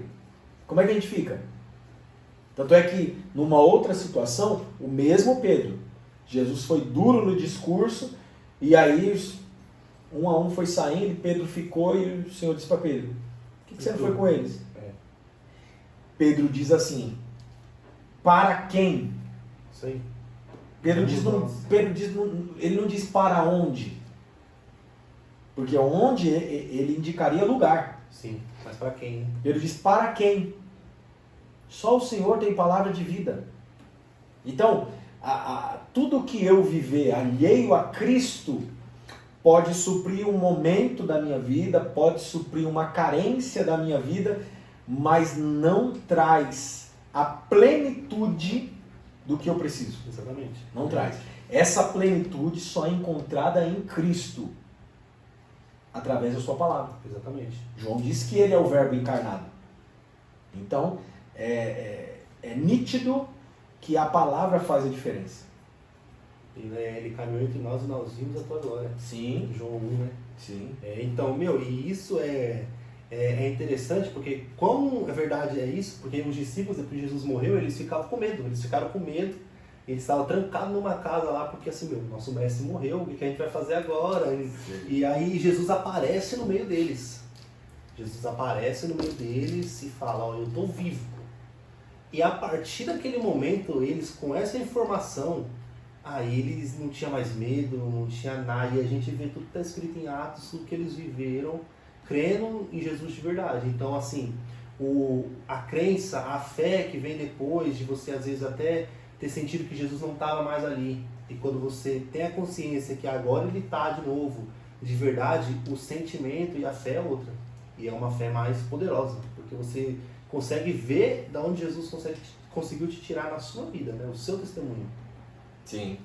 Como é que a gente fica? Tanto é que, numa outra situação, o mesmo Pedro, Jesus foi duro no discurso, e aí um a um foi saindo, e Pedro ficou, e o Senhor disse para Pedro, por que você não foi com eles? Pedro diz assim, para quem? Isso aí. Pedro diz, ele não diz para onde. Porque onde ele indicaria lugar. Sim, mas para quem? Pedro diz para quem? Só o Senhor tem palavra de vida. Então, tudo que eu viver alheio a Cristo pode suprir um momento da minha vida, pode suprir uma carência da minha vida, mas não traz a plenitude do que eu preciso. Exatamente. Não traz. Essa plenitude só é encontrada em Cristo, através da sua palavra. Exatamente. João diz que ele é o verbo encarnado. Então, é nítido que a palavra faz a diferença. Ele caminhou entre nós e nós vimos a tua glória. Sim. João 1, né? Sim. Então, e isso é interessante, porque como é verdade é isso, porque os discípulos, depois que Jesus morreu, eles ficavam com medo, eles estavam trancados numa casa lá, porque assim, nosso mestre morreu, o que a gente vai fazer agora? E aí Jesus aparece no meio deles. Jesus aparece no meio deles e fala, ó, eu estou vivo. E a partir daquele momento, eles com essa informação, aí eles não tinham mais medo, não tinha nada, e a gente vê tudo que está escrito em Atos, tudo que eles viveram, crendo em Jesus de verdade. Então, assim, a crença, a fé que vem depois de você, às vezes, até ter sentido que Jesus não estava mais ali. E quando você tem a consciência que agora ele está de novo, de verdade, o sentimento e a fé é outra. E é uma fé mais poderosa, porque você consegue ver de onde Jesus conseguiu te tirar na sua vida, né? O seu testemunho. Sim.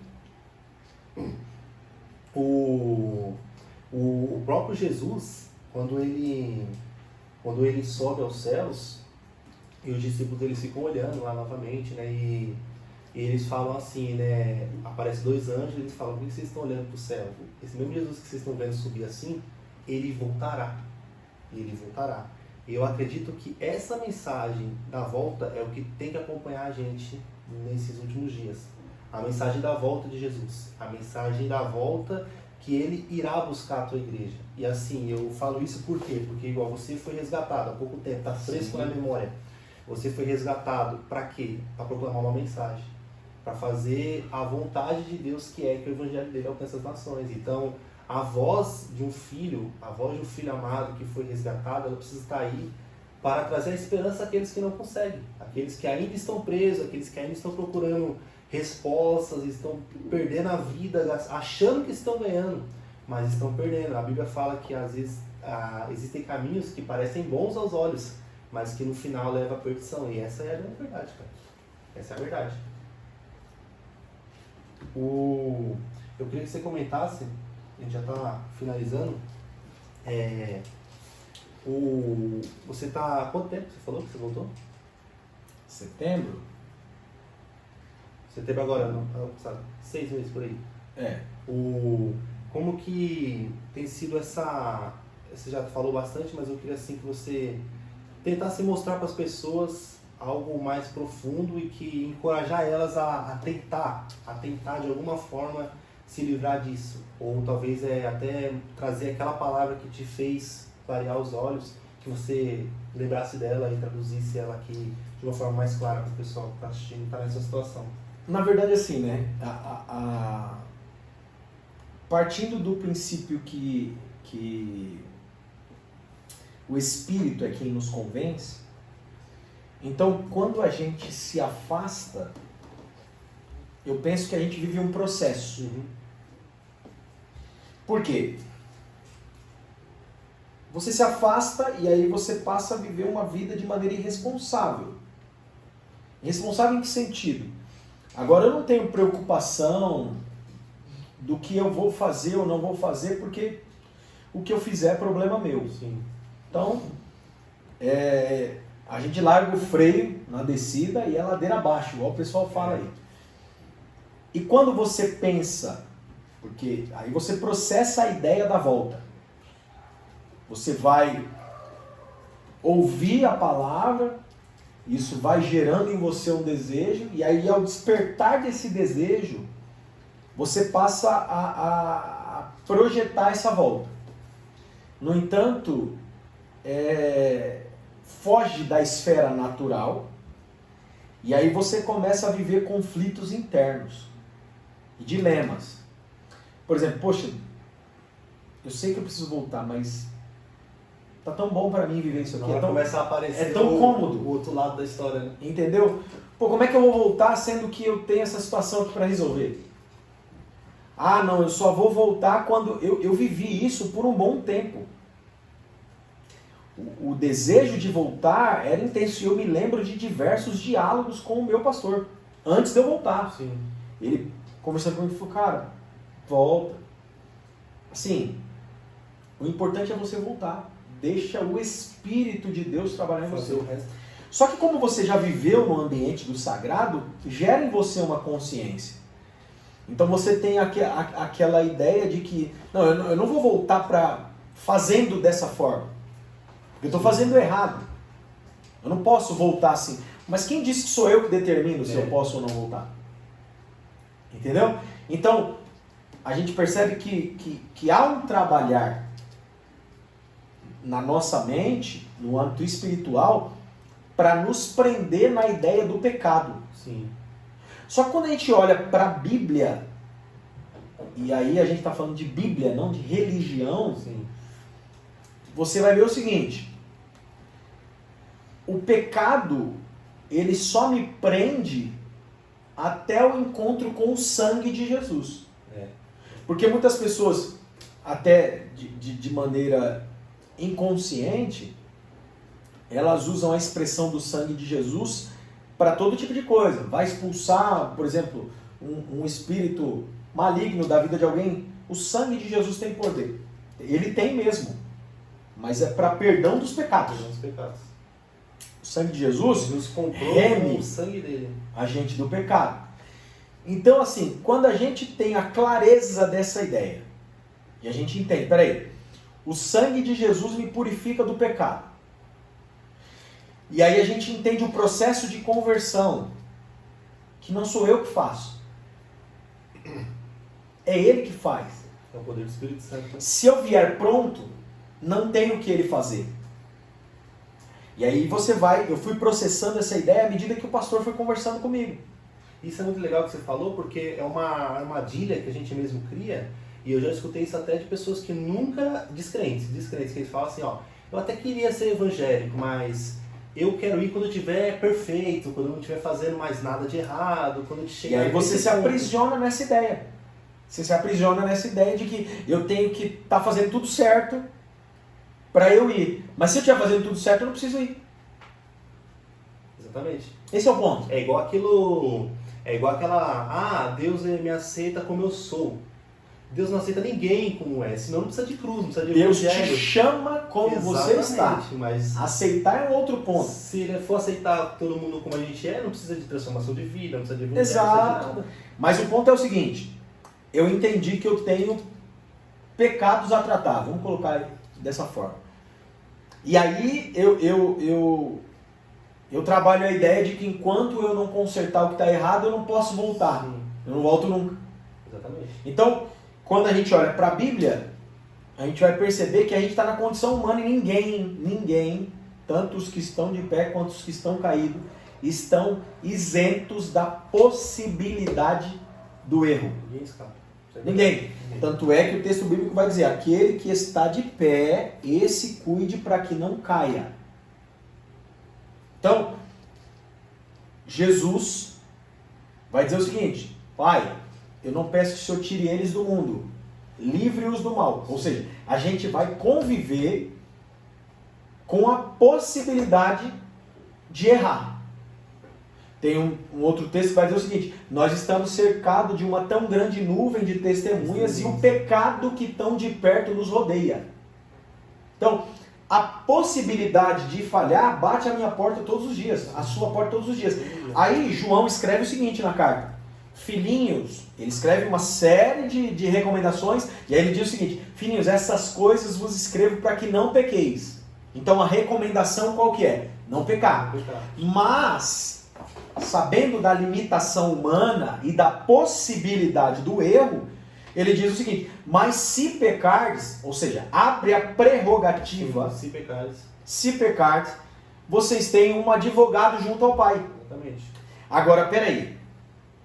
O próprio Jesus, quando ele sobe aos céus, e os discípulos eles ficam olhando lá novamente, né? E eles falam assim, né? Aparece dois anjos e eles falam, por que vocês estão olhando para o céu? Esse mesmo Jesus que vocês estão vendo subir assim, ele voltará. Ele voltará. E eu acredito que essa mensagem da volta é o que tem que acompanhar a gente nesses últimos dias. A mensagem da volta de Jesus. A mensagem da volta que ele irá buscar a tua igreja. E assim, eu falo isso por quê? Porque igual você foi resgatado há pouco tempo, está fresco na memória. Você foi resgatado para quê? Para proclamar uma mensagem. Para fazer a vontade de Deus, que é que o evangelho dele alcance as nações. Então, a voz de um filho amado que foi resgatado, ela precisa estar aí para trazer a esperança àqueles que não conseguem, aqueles que ainda estão presos, aqueles que ainda estão procurando respostas, estão perdendo a vida, achando que estão ganhando, mas estão perdendo. A Bíblia fala que às vezes existem caminhos que parecem bons aos olhos, mas que no final levam à perdição, e essa é a verdade, cara. Essa é a verdade. Eu queria que você comentasse, a gente já está finalizando, você está há quanto tempo você falou que você voltou? Setembro? Setembro agora, não, sabe? 6 meses por aí. É. Como que tem sido essa você já falou bastante, mas eu queria assim que você tentasse mostrar para as pessoas algo mais profundo e que encorajar elas a tentar de alguma forma se livrar disso. Ou talvez até trazer aquela palavra que te fez clarear os olhos, que você lembrasse dela e traduzisse ela aqui de uma forma mais clara para o pessoal que está assistindo e está nessa situação. Na verdade, assim, né? Partindo do princípio que o Espírito é quem nos convence, então quando a gente se afasta, eu penso que a gente vive um processo. Uhum. Por quê? Você se afasta e aí você passa a viver uma vida de maneira irresponsável. Irresponsável em que sentido? Agora eu não tenho preocupação do que eu vou fazer ou não vou fazer, porque o que eu fizer é problema meu. Sim. Então, a gente larga o freio na descida e é ladeira abaixo, igual o pessoal fala aí. E quando você pensa, porque aí você processa a ideia da volta. Você vai ouvir a palavra, isso vai gerando em você um desejo, e aí ao despertar desse desejo, você passa a projetar essa volta. No entanto, foge da esfera natural, e aí você começa a viver conflitos internos e dilemas. Por exemplo, poxa, eu sei que eu preciso voltar, mas tá tão bom para mim viver isso aqui. Começa a aparecer tão cômodo. O outro lado da história, né? Entendeu? Pô, como é que eu vou voltar sendo que eu tenho essa situação aqui para resolver? Ah, não, eu só vou voltar quando eu vivi isso por um bom tempo. O desejo de voltar era intenso e eu me lembro de diversos diálogos com o meu pastor, antes de eu voltar. Sim. Ele conversando comigo e falou, cara, volta. Assim, o importante é você voltar. Deixa o Espírito de Deus trabalhar em você. O resto. Só que como você já viveu no ambiente do sagrado, gera em você uma consciência. Então você tem aquela ideia de que, não, eu não vou voltar para fazendo dessa forma. Porque eu estou fazendo errado. Eu não posso voltar assim. Mas quem disse que sou eu que determino se eu posso ou não voltar? Entendeu? Então, a gente percebe que há um trabalhar na nossa mente, no âmbito espiritual, para nos prender na ideia do pecado. Sim. Só que quando a gente olha para a Bíblia, e aí a gente está falando de Bíblia, não de religião, Sim. Você vai ver o seguinte, o pecado, ele só me prende até o encontro com o sangue de Jesus. Porque muitas pessoas, até de maneira inconsciente, elas usam a expressão do sangue de Jesus para todo tipo de coisa. Vai expulsar, por exemplo, um espírito maligno da vida de alguém. O sangue de Jesus tem poder. Ele tem mesmo. Mas é para perdão dos pecados. Perdão dos pecados. O sangue de Jesus nos comprou reme com o sangue dele. A gente do pecado. Então, assim, quando a gente tem a clareza dessa ideia, e a gente entende, peraí, o sangue de Jesus me purifica do pecado. E aí a gente entende o processo de conversão, que não sou eu que faço. É Ele que faz. É o poder do Espírito Santo. Se eu vier pronto, não tem o que Ele fazer. E aí eu fui processando essa ideia à medida que o pastor foi conversando comigo. Isso é muito legal que você falou, porque é uma armadilha que a gente mesmo cria, e eu já escutei isso até de pessoas que nunca, descrentes, que eles falam assim, ó, eu até queria ser evangélico, mas eu quero ir quando eu estiver perfeito, quando eu não estiver fazendo mais nada de errado, quando eu chegar... E aí você se aprisiona nessa ideia. Você se aprisiona nessa ideia de que eu tenho que estar fazendo tudo certo para eu ir. Mas se eu estiver fazendo tudo certo, eu não preciso ir. Exatamente. Esse é o ponto. É igual aquela, Deus me aceita como eu sou. Deus não aceita ninguém como é, senão não precisa de cruz, não precisa de Deus evangelho. te chama como você está. Mas aceitar é um outro ponto. Se ele for aceitar todo mundo como a gente é, não precisa de transformação de vida, não precisa de evangelho, Exato. não precisa de nada. Mas o ponto é o seguinte, eu entendi que eu tenho pecados a tratar. Vamos colocar dessa forma. E aí eu trabalho a ideia de que enquanto eu não consertar o que está errado, eu não posso voltar. Sim. Eu não volto nunca. Exatamente. Então, quando a gente olha para a Bíblia, a gente vai perceber que a gente está na condição humana e ninguém, tanto os que estão de pé quanto os que estão caídos, estão isentos da possibilidade do erro. Ninguém escapa. Ninguém. Tanto é que o texto bíblico vai dizer, aquele que está de pé, esse cuide para que não caia. Então, Jesus vai dizer o seguinte, Pai, eu não peço que o Senhor tire eles do mundo, livre-os do mal. Ou seja, a gente vai conviver com a possibilidade de errar. Tem um outro texto que vai dizer o seguinte, nós estamos cercados de uma tão grande nuvem de testemunhas e o pecado que tão de perto nos rodeia. Então, a possibilidade de falhar bate a minha porta todos os dias, a sua porta todos os dias. Aí João escreve o seguinte na carta, filhinhos, ele escreve uma série de recomendações, e aí ele diz o seguinte, filhinhos, essas coisas vos escrevo para que não pequeis. Então a recomendação qual que é? Não pecar. Mas, sabendo da limitação humana e da possibilidade do erro, ele diz o seguinte, mas se pecardes, ou seja, abre a prerrogativa, se pecardes, vocês têm um advogado junto ao Pai. Exatamente. Agora, peraí,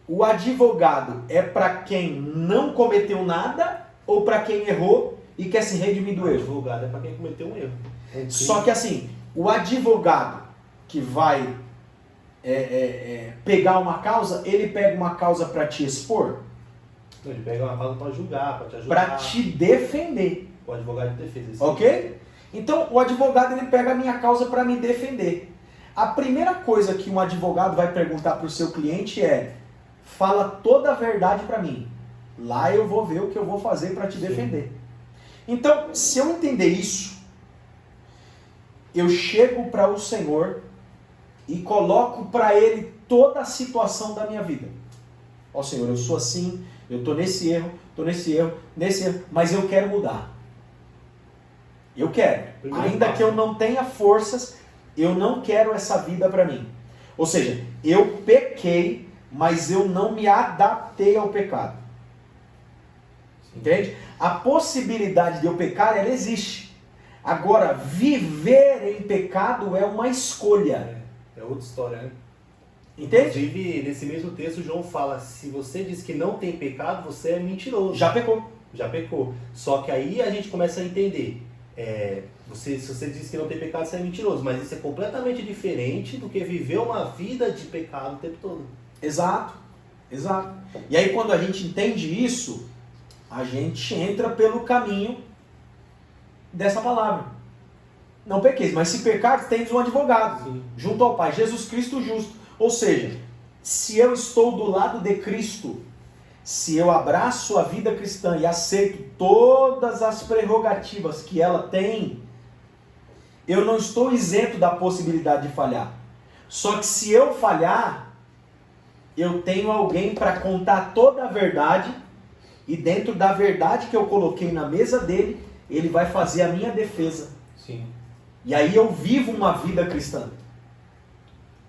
o advogado é para quem não cometeu nada ou para quem errou e quer se redimir do erro? O advogado é para quem cometeu um erro. Só que assim, o advogado que vai pegar uma causa, ele pega uma causa para te expor? Não, ele pega uma causa para julgar, para te ajudar. Para te defender. O advogado de defesa. Ok? Então, o advogado ele pega a minha causa para me defender. A primeira coisa que um advogado vai perguntar para o seu cliente é, fala toda a verdade para mim. Lá eu vou ver o que eu vou fazer para te defender. Então, se eu entender isso, eu chego para o Senhor e coloco para Ele toda a situação da minha vida. Ó Senhor, eu sou assim, eu estou nesse erro, mas eu quero mudar. Eu quero. Ainda que eu não tenha forças, eu não quero essa vida para mim. Ou seja, eu pequei, mas eu não me adaptei ao pecado. Entende? A possibilidade de eu pecar, ela existe. Agora, viver em pecado é uma escolha. É outra história, né? Entende? Inclusive, nesse mesmo texto, João fala, se você diz que não tem pecado, você é mentiroso. Já pecou. Já pecou. Só que aí a gente começa a entender. Se você diz que não tem pecado, você é mentiroso. Mas isso é completamente diferente do que viver uma vida de pecado o tempo todo. Exato. Exato. E aí, quando a gente entende isso, a gente entra pelo caminho dessa palavra. Não pequeis, mas se pecar, tens um advogado. Sim. Junto ao Pai, Jesus Cristo justo. Ou seja, se eu estou do lado de Cristo, se eu abraço a vida cristã e aceito todas as prerrogativas que ela tem, eu não estou isento da possibilidade de falhar. Só que se eu falhar, eu tenho alguém para contar toda a verdade, e dentro da verdade que eu coloquei na mesa dele, ele vai fazer a minha defesa. Sim. E aí eu vivo uma vida cristã.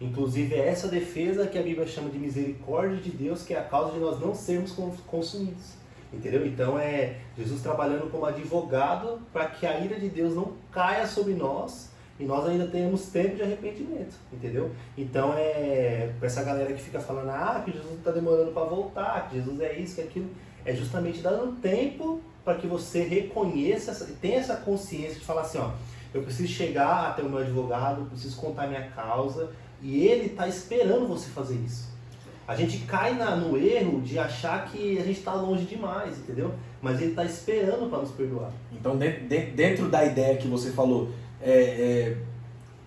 Inclusive é essa defesa que a Bíblia chama de misericórdia de Deus, que é a causa de nós não sermos consumidos. Entendeu? Então é Jesus trabalhando como advogado para que a ira de Deus não caia sobre nós e nós ainda tenhamos tempo de arrependimento. Entendeu? Então para essa galera que fica falando, que Jesus está demorando para voltar, que Jesus é isso, que é aquilo, é justamente dando tempo para que você reconheça, tenha essa consciência de falar assim, eu preciso chegar até o meu advogado, preciso contar minha causa, e ele está esperando você fazer isso. A gente cai no erro de achar que a gente está longe demais, entendeu? Mas ele está esperando para nos perdoar. Então, dentro da ideia que você falou,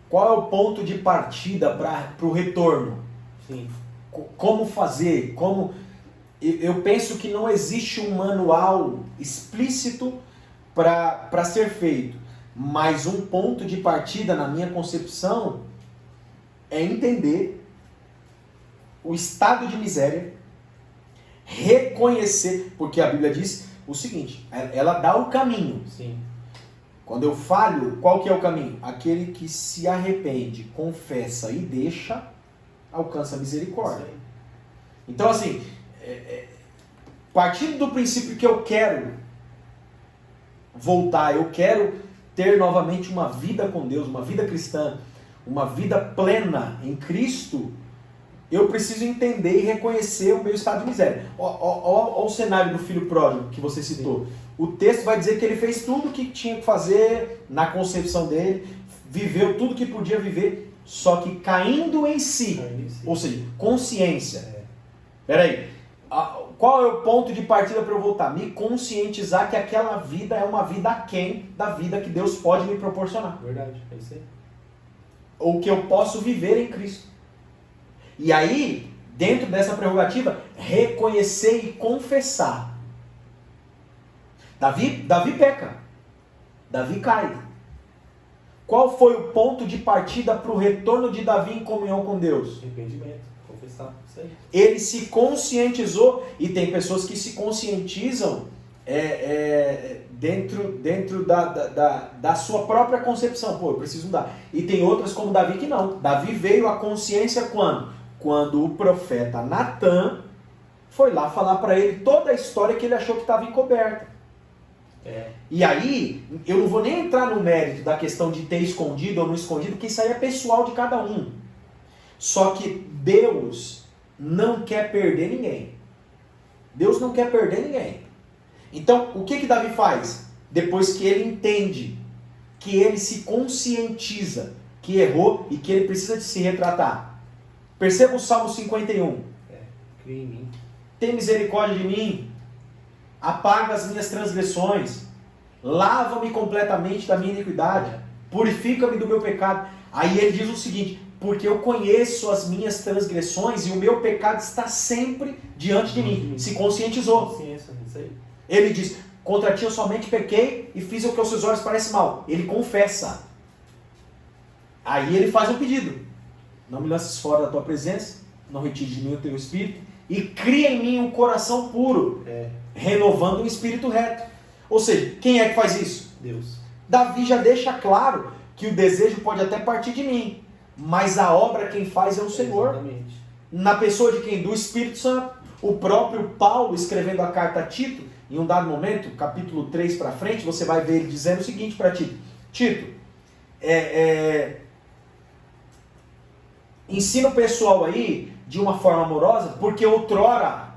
qual é o ponto de partida para o retorno? Sim. Como fazer? Eu penso que não existe um manual explícito para ser feito, mas um ponto de partida, na minha concepção, é entender o estado de miséria, reconhecer, porque a Bíblia diz o seguinte, ela dá o caminho. Sim. Quando eu falho, qual que é o caminho? Aquele que se arrepende, confessa e deixa, alcança a misericórdia. Então, assim, partindo do princípio que eu quero voltar, eu quero ter novamente uma vida com Deus, uma vida cristã, uma vida plena em Cristo, eu preciso entender e reconhecer o meu estado de miséria. Olha o cenário do filho pródigo que você citou. O texto vai dizer que ele fez tudo o que tinha que fazer na concepção dele, viveu tudo que podia viver, só que caindo em si. Ou seja, consciência. Peraí, qual é o ponto de partida para eu voltar? Me conscientizar que aquela vida é uma vida aquém da vida que Deus pode me proporcionar. Verdade, é isso aí. Ou que eu posso viver em Cristo. E aí, dentro dessa prerrogativa, reconhecer e confessar. Davi peca. Davi cai. Qual foi o ponto de partida para o retorno de Davi em comunhão com Deus? Arrependimento, confessar, isso aí. Ele se conscientizou, e tem pessoas que se conscientizam dentro da sua própria concepção. Pô, eu preciso mudar. E tem outras como Davi que não. Davi veio à consciência quando? Quando o profeta Natan foi lá falar para ele toda a história que ele achou que estava encoberta. E aí, eu não vou nem entrar no mérito da questão de ter escondido ou não escondido, porque isso aí é pessoal de cada um. Só que Deus não quer perder ninguém. Deus não quer perder ninguém. Então, o que Davi faz? Depois que ele entende, que ele se conscientiza que errou e que ele precisa de se retratar. Perceba o Salmo 51. Cria em mim. Tem misericórdia de mim. Apaga as minhas transgressões. Lava-me completamente da minha iniquidade. Purifica-me do meu pecado. Aí ele diz o seguinte: porque eu conheço as minhas transgressões e o meu pecado está sempre diante de mim. Se conscientizou. Consciência, isso aí. Ele diz: contra ti eu somente pequei e fiz o que aos seus olhos parece mal. Ele confessa. Aí ele faz um pedido: não me lances fora da tua presença, não retire de mim o teu espírito, e cria em mim um coração puro, renovando um espírito reto. Ou seja, quem é que faz isso? Deus. Davi já deixa claro que o desejo pode até partir de mim, mas a obra quem faz é o Senhor. Exatamente. Na pessoa de quem? Do Espírito Santo. O próprio Paulo, escrevendo a carta a Tito, em um dado momento, capítulo 3 para frente, você vai ver ele dizendo o seguinte para Tito: Tito, ensina o pessoal aí de uma forma amorosa, porque outrora,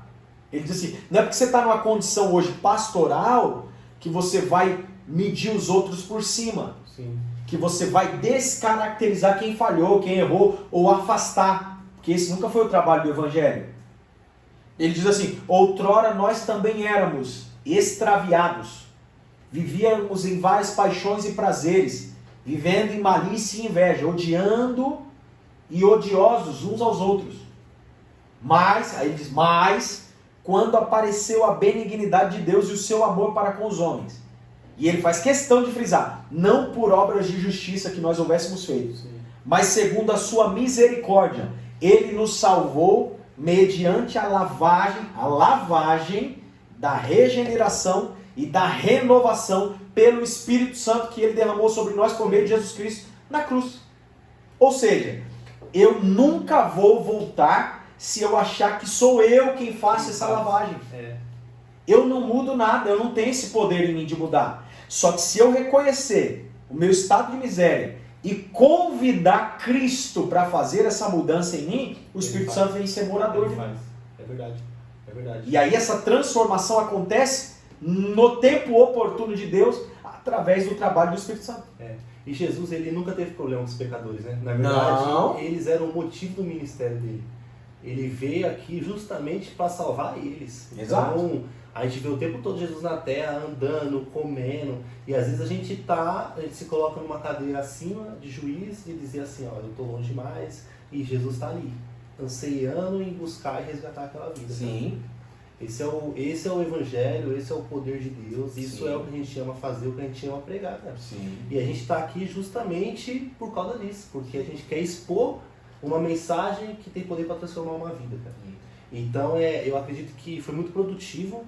ele diz assim, não é porque você está numa condição hoje pastoral que você vai medir os outros por cima. Sim. Que você vai descaracterizar quem falhou, quem errou, ou afastar. Porque esse nunca foi o trabalho do Evangelho. Ele diz assim: outrora nós também éramos extraviados, vivíamos em várias paixões e prazeres, vivendo em malícia e inveja, odiando e odiosos uns aos outros. Mas, aí ele diz, mas, quando apareceu a benignidade de Deus e o seu amor para com os homens. E ele faz questão de frisar, não por obras de justiça que nós houvéssemos feito, mas segundo a sua misericórdia, ele nos salvou mediante a lavagem da regeneração e da renovação pelo Espírito Santo que ele derramou sobre nós por meio de Jesus Cristo na cruz. Ou seja, eu nunca vou voltar se eu achar que sou eu quem faço essa lavagem. Eu não mudo nada, eu não tenho esse poder em mim de mudar. Só que se eu reconhecer o meu estado de miséria e convidar Cristo para fazer essa mudança em mim, o Espírito Santo vem ser morador de mim. É verdade, é verdade. E aí essa transformação acontece no tempo oportuno de Deus, através do trabalho do Espírito Santo. E Jesus, ele nunca teve problema com os pecadores, né? Na verdade, Não. Eles eram o motivo do ministério dele. Ele veio aqui justamente para salvar eles. Exato. Então, a gente vê o tempo todo Jesus na terra, andando, comendo, e às vezes a gente se coloca numa cadeira acima de juiz e dizer assim, ó, eu estou longe demais, e Jesus está ali, anseiando em buscar e resgatar aquela vida. Sim. Tá? Esse é o Evangelho, esse é o poder de Deus, isso Sim. é o que a gente ama fazer, o que a gente ama pregar, cara. Sim. E a gente está aqui justamente por causa disso, porque a gente quer expor uma mensagem que tem poder para transformar uma vida, cara. Então, eu acredito que foi muito produtivo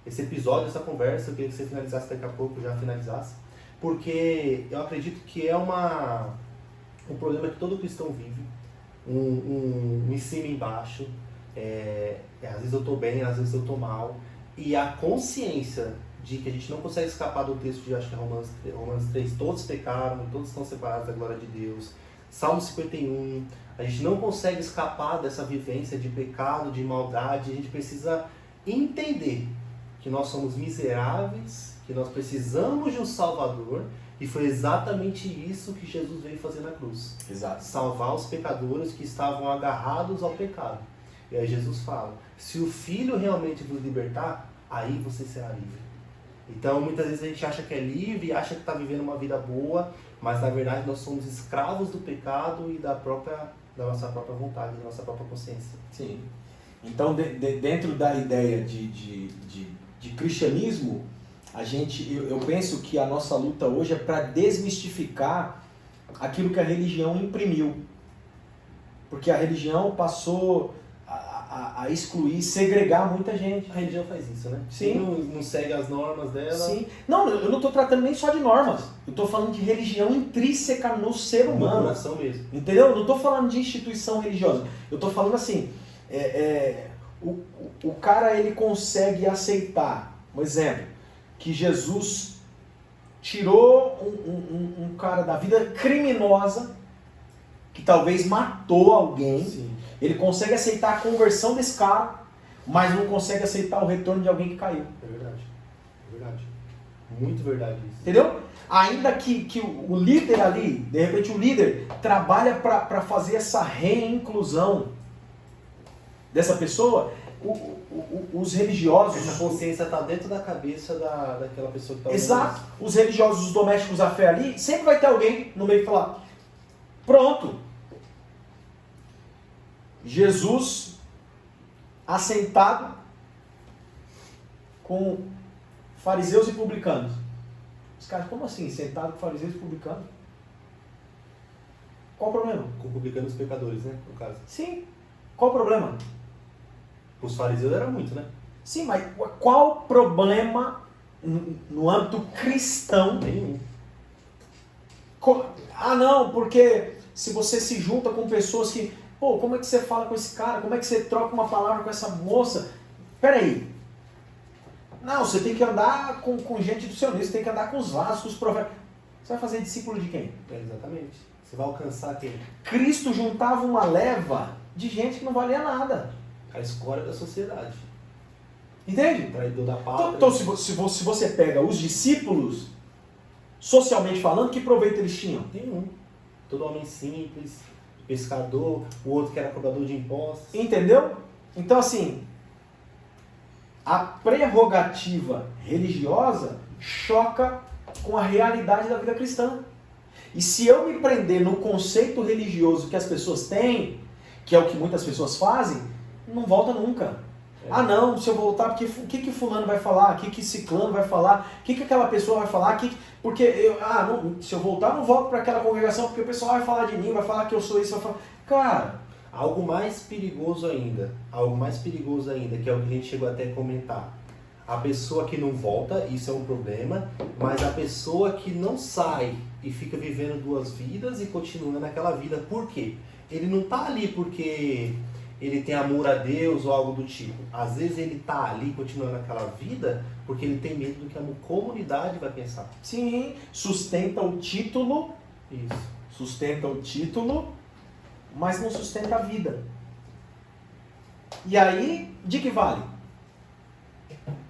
esse episódio, essa conversa, eu queria que você finalizasse daqui a pouco, já finalizasse, porque eu acredito que é um problema que todo cristão vive, um em cima e embaixo, às vezes eu estou bem, às vezes eu estou mal, e a consciência de que a gente não consegue escapar do texto de, acho que é Romanos 3, todos pecaram, todos estão separados da glória de Deus, Salmo 51, a gente não consegue escapar dessa vivência de pecado, de maldade, a gente precisa entender que nós somos miseráveis, que nós precisamos de um Salvador, e foi exatamente isso que Jesus veio fazer na cruz. Exato. Salvar os pecadores que estavam agarrados ao pecado. E aí Jesus fala, se o Filho realmente vos libertar, aí você será livre. Então muitas vezes a gente acha que é livre, acha que está vivendo uma vida boa, mas na verdade nós somos escravos do pecado e da nossa própria vontade, da nossa própria consciência. Sim. Então dentro da ideia de cristianismo, eu penso que a nossa luta hoje é para desmistificar aquilo que a religião imprimiu. Porque a religião passou a excluir, segregar muita gente. A religião faz isso, né? Sim. Não segue as normas dela. Sim. Não, eu não estou tratando nem só de normas. Eu estou falando de religião intrínseca no ser humano. No coração mesmo. Entendeu? Eu não estou falando de instituição religiosa. Eu estou falando assim, o cara ele consegue aceitar, um exemplo, que Jesus tirou um cara da vida criminosa, que talvez matou alguém. Sim. Ele consegue aceitar a conversão desse cara, mas não consegue aceitar o retorno de alguém que caiu. É verdade. É verdade. Muito verdade isso. Entendeu? Ainda que o líder ali, de repente o líder trabalha para fazer essa reinclusão dessa pessoa, os religiosos... Essa consciência está dentro da cabeça daquela pessoa que está... Exato. Os religiosos, os domésticos da fé ali, sempre vai ter alguém no meio que falar, pronto, Jesus assentado com fariseus e publicanos. Os caras, como assim? Sentado com fariseus e publicanos? Qual o problema? Com publicanos pecadores, né? No caso. Sim. Qual o problema? Os fariseus era muito, né? Sim, mas qual o problema no âmbito cristão? Nenhum. Ah, não, porque se você se junta com pessoas que... Pô, como é que você fala com esse cara? Como é que você troca uma palavra com essa moça? Peraí. Não, você tem que andar com gente do seu nível, você tem que andar com os vasos, com os profetas. Você vai fazer discípulo de quem? Exatamente. Você vai alcançar quem? Cristo juntava uma leva de gente que não valia nada. A escória da sociedade. Entende? Traidor da pátria. Então se você pega os discípulos, socialmente falando, que proveito eles tinham? Nenhum. Todo homem simples, pescador, o outro que era cobrador de impostos. Entendeu? Então, assim, a prerrogativa religiosa choca com a realidade da vida cristã. E se eu me prender no conceito religioso que as pessoas têm, que é o que muitas pessoas fazem, não volta nunca. Ah não, se eu voltar, porque o que fulano vai falar? O que ciclano vai falar? O que aquela pessoa vai falar? Porque se eu voltar, eu não volto para aquela congregação, porque o pessoal vai falar de mim, vai falar que eu sou isso, vai falar... Cara... Algo mais perigoso ainda, que é o que a gente chegou até a comentar. A pessoa que não volta, isso é um problema, mas a pessoa que não sai e fica vivendo duas vidas e continua naquela vida. Por quê? Ele não está ali porque ele tem amor a Deus ou algo do tipo. Às vezes ele está ali continuando aquela vida porque ele tem medo do que a comunidade vai pensar. Sim, sustenta o título. Isso. Sustenta o título, mas não sustenta a vida. E aí, de que vale?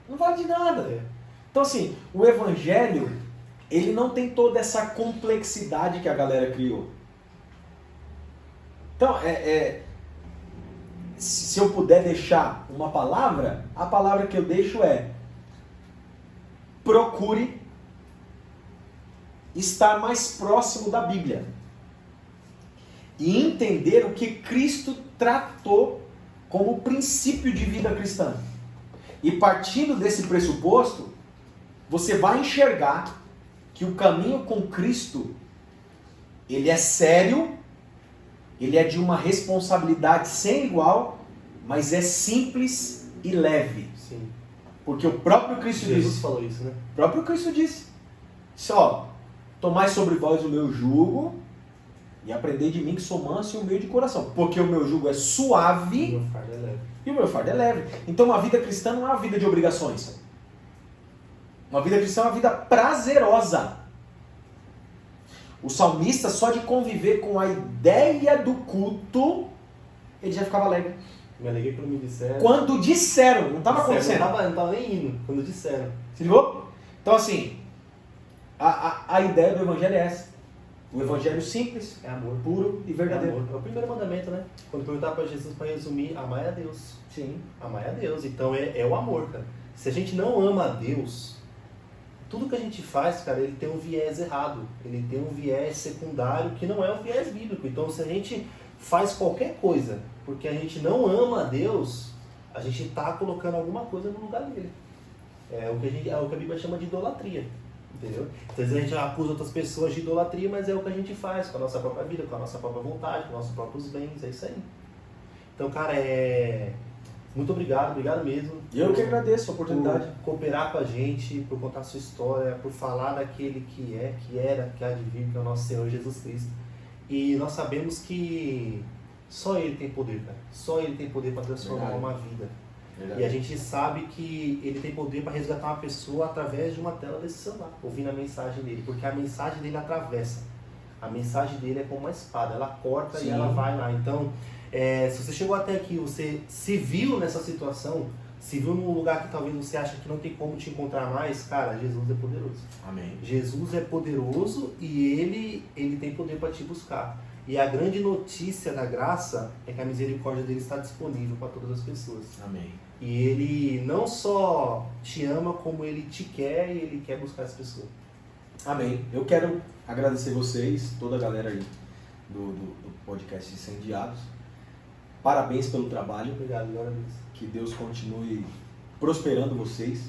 Não vale de nada. Então assim, o evangelho, ele não tem toda essa complexidade que a galera criou. Então, se eu puder deixar uma palavra, a palavra que eu deixo é: procure estar mais próximo da Bíblia e entender o que Cristo tratou como princípio de vida cristã. E partindo desse pressuposto, você vai enxergar que o caminho com Cristo, ele é sério, ele é de uma responsabilidade sem igual, mas é simples e leve. Sim. Porque o próprio Cristo Jesus disse. falou isso, né? O próprio Cristo disse. Só, tomai sobre vós o meu jugo e aprendei de mim que sou manso e humilde de coração. Porque o meu jugo é suave Meu fardo é leve. e o meu fardo é leve. Então uma vida cristã não é uma vida de obrigações. Uma vida cristã é uma vida prazerosa. O salmista, só de conviver com a ideia do culto, ele já ficava alegre. Me alegrei quando me disseram. Quando disseram, não estava acontecendo. Não tava nem indo, quando disseram. Se ligou? Então assim, a ideia do evangelho é essa. O evangelho simples, É amor. puro e verdadeiro. É amor. É o primeiro mandamento, né? Quando perguntar para Jesus, para resumir, amar a Deus. Sim. Amar a Deus. Então é o amor, cara. Se a gente não ama a Deus, tudo que a gente faz, cara, ele tem um viés errado. Ele tem um viés secundário que não é o viés bíblico. Então se a gente faz qualquer coisa porque a gente não ama a Deus, a gente está colocando alguma coisa no lugar dele. É o que a Bíblia chama de idolatria. Entendeu? Então, às vezes a gente acusa outras pessoas de idolatria, mas é o que a gente faz com a nossa própria vida, com a nossa própria vontade, com os nossos próprios bens, é isso aí. Então, cara, muito obrigado mesmo. E eu que agradeço a oportunidade. Por cooperar com a gente, por contar a sua história, por falar daquele que é, que era, que há de vir, que é o nosso Senhor Jesus Cristo. E nós sabemos que só Ele tem poder, cara. Só Ele tem poder para transformar uma vida. Verdade. E a gente sabe que Ele tem poder para resgatar uma pessoa através de uma tela desse celular, ouvindo a mensagem dele, porque a mensagem dele atravessa. A mensagem dele é como uma espada, ela corta. Sim. E ela vai lá. Então, se você chegou até aqui, você se viu nessa situação, se viu num lugar que talvez você acha que não tem como te encontrar mais, cara, Jesus é poderoso. Amém. Jesus é poderoso e Ele tem poder para te buscar. E a grande notícia da graça é que a misericórdia dele está disponível para todas as pessoas. Amém. E Ele não só te ama, como Ele te quer e Ele quer buscar as pessoas. Amém. Eu quero agradecer vocês, toda a galera aí do podcast Incendiados. Parabéns pelo trabalho. Obrigado, glória a Deus. Que Deus continue prosperando vocês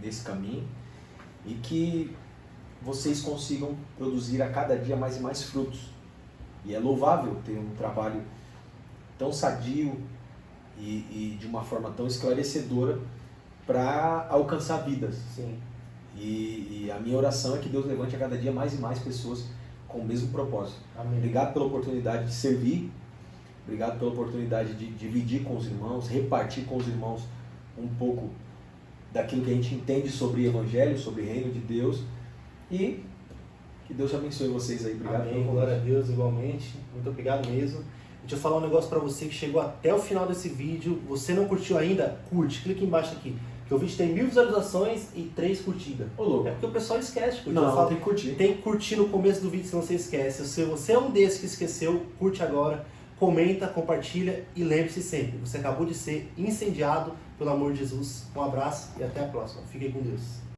nesse caminho e que vocês consigam produzir a cada dia mais e mais frutos. E é louvável ter um trabalho tão sadio e de uma forma tão esclarecedora para alcançar vidas. Sim. E a minha oração é que Deus levante a cada dia mais e mais pessoas com o mesmo propósito. Amém. Obrigado pela oportunidade de servir. Obrigado pela oportunidade de dividir com os irmãos, repartir com os irmãos um pouco daquilo que a gente entende sobre Evangelho, sobre o Reino de Deus. E que Deus abençoe vocês aí. Obrigado. Amém, glória a Deus, igualmente. Muito obrigado mesmo. Deixa eu falar um negócio pra você que chegou até o final desse vídeo. Você não curtiu ainda? Curte, clica embaixo aqui. Que o vídeo tem 1000 visualizações e 3 curtidas. Ô, louco. É porque o pessoal esquece de curtir. Não, tem que curtir. Tem que curtir no começo do vídeo, senão você esquece. Se você é um desses que esqueceu, curte agora. Comenta, compartilha e lembre-se sempre, você acabou de ser incendiado pelo amor de Jesus. Um abraço e até a próxima. Fiquem com Deus.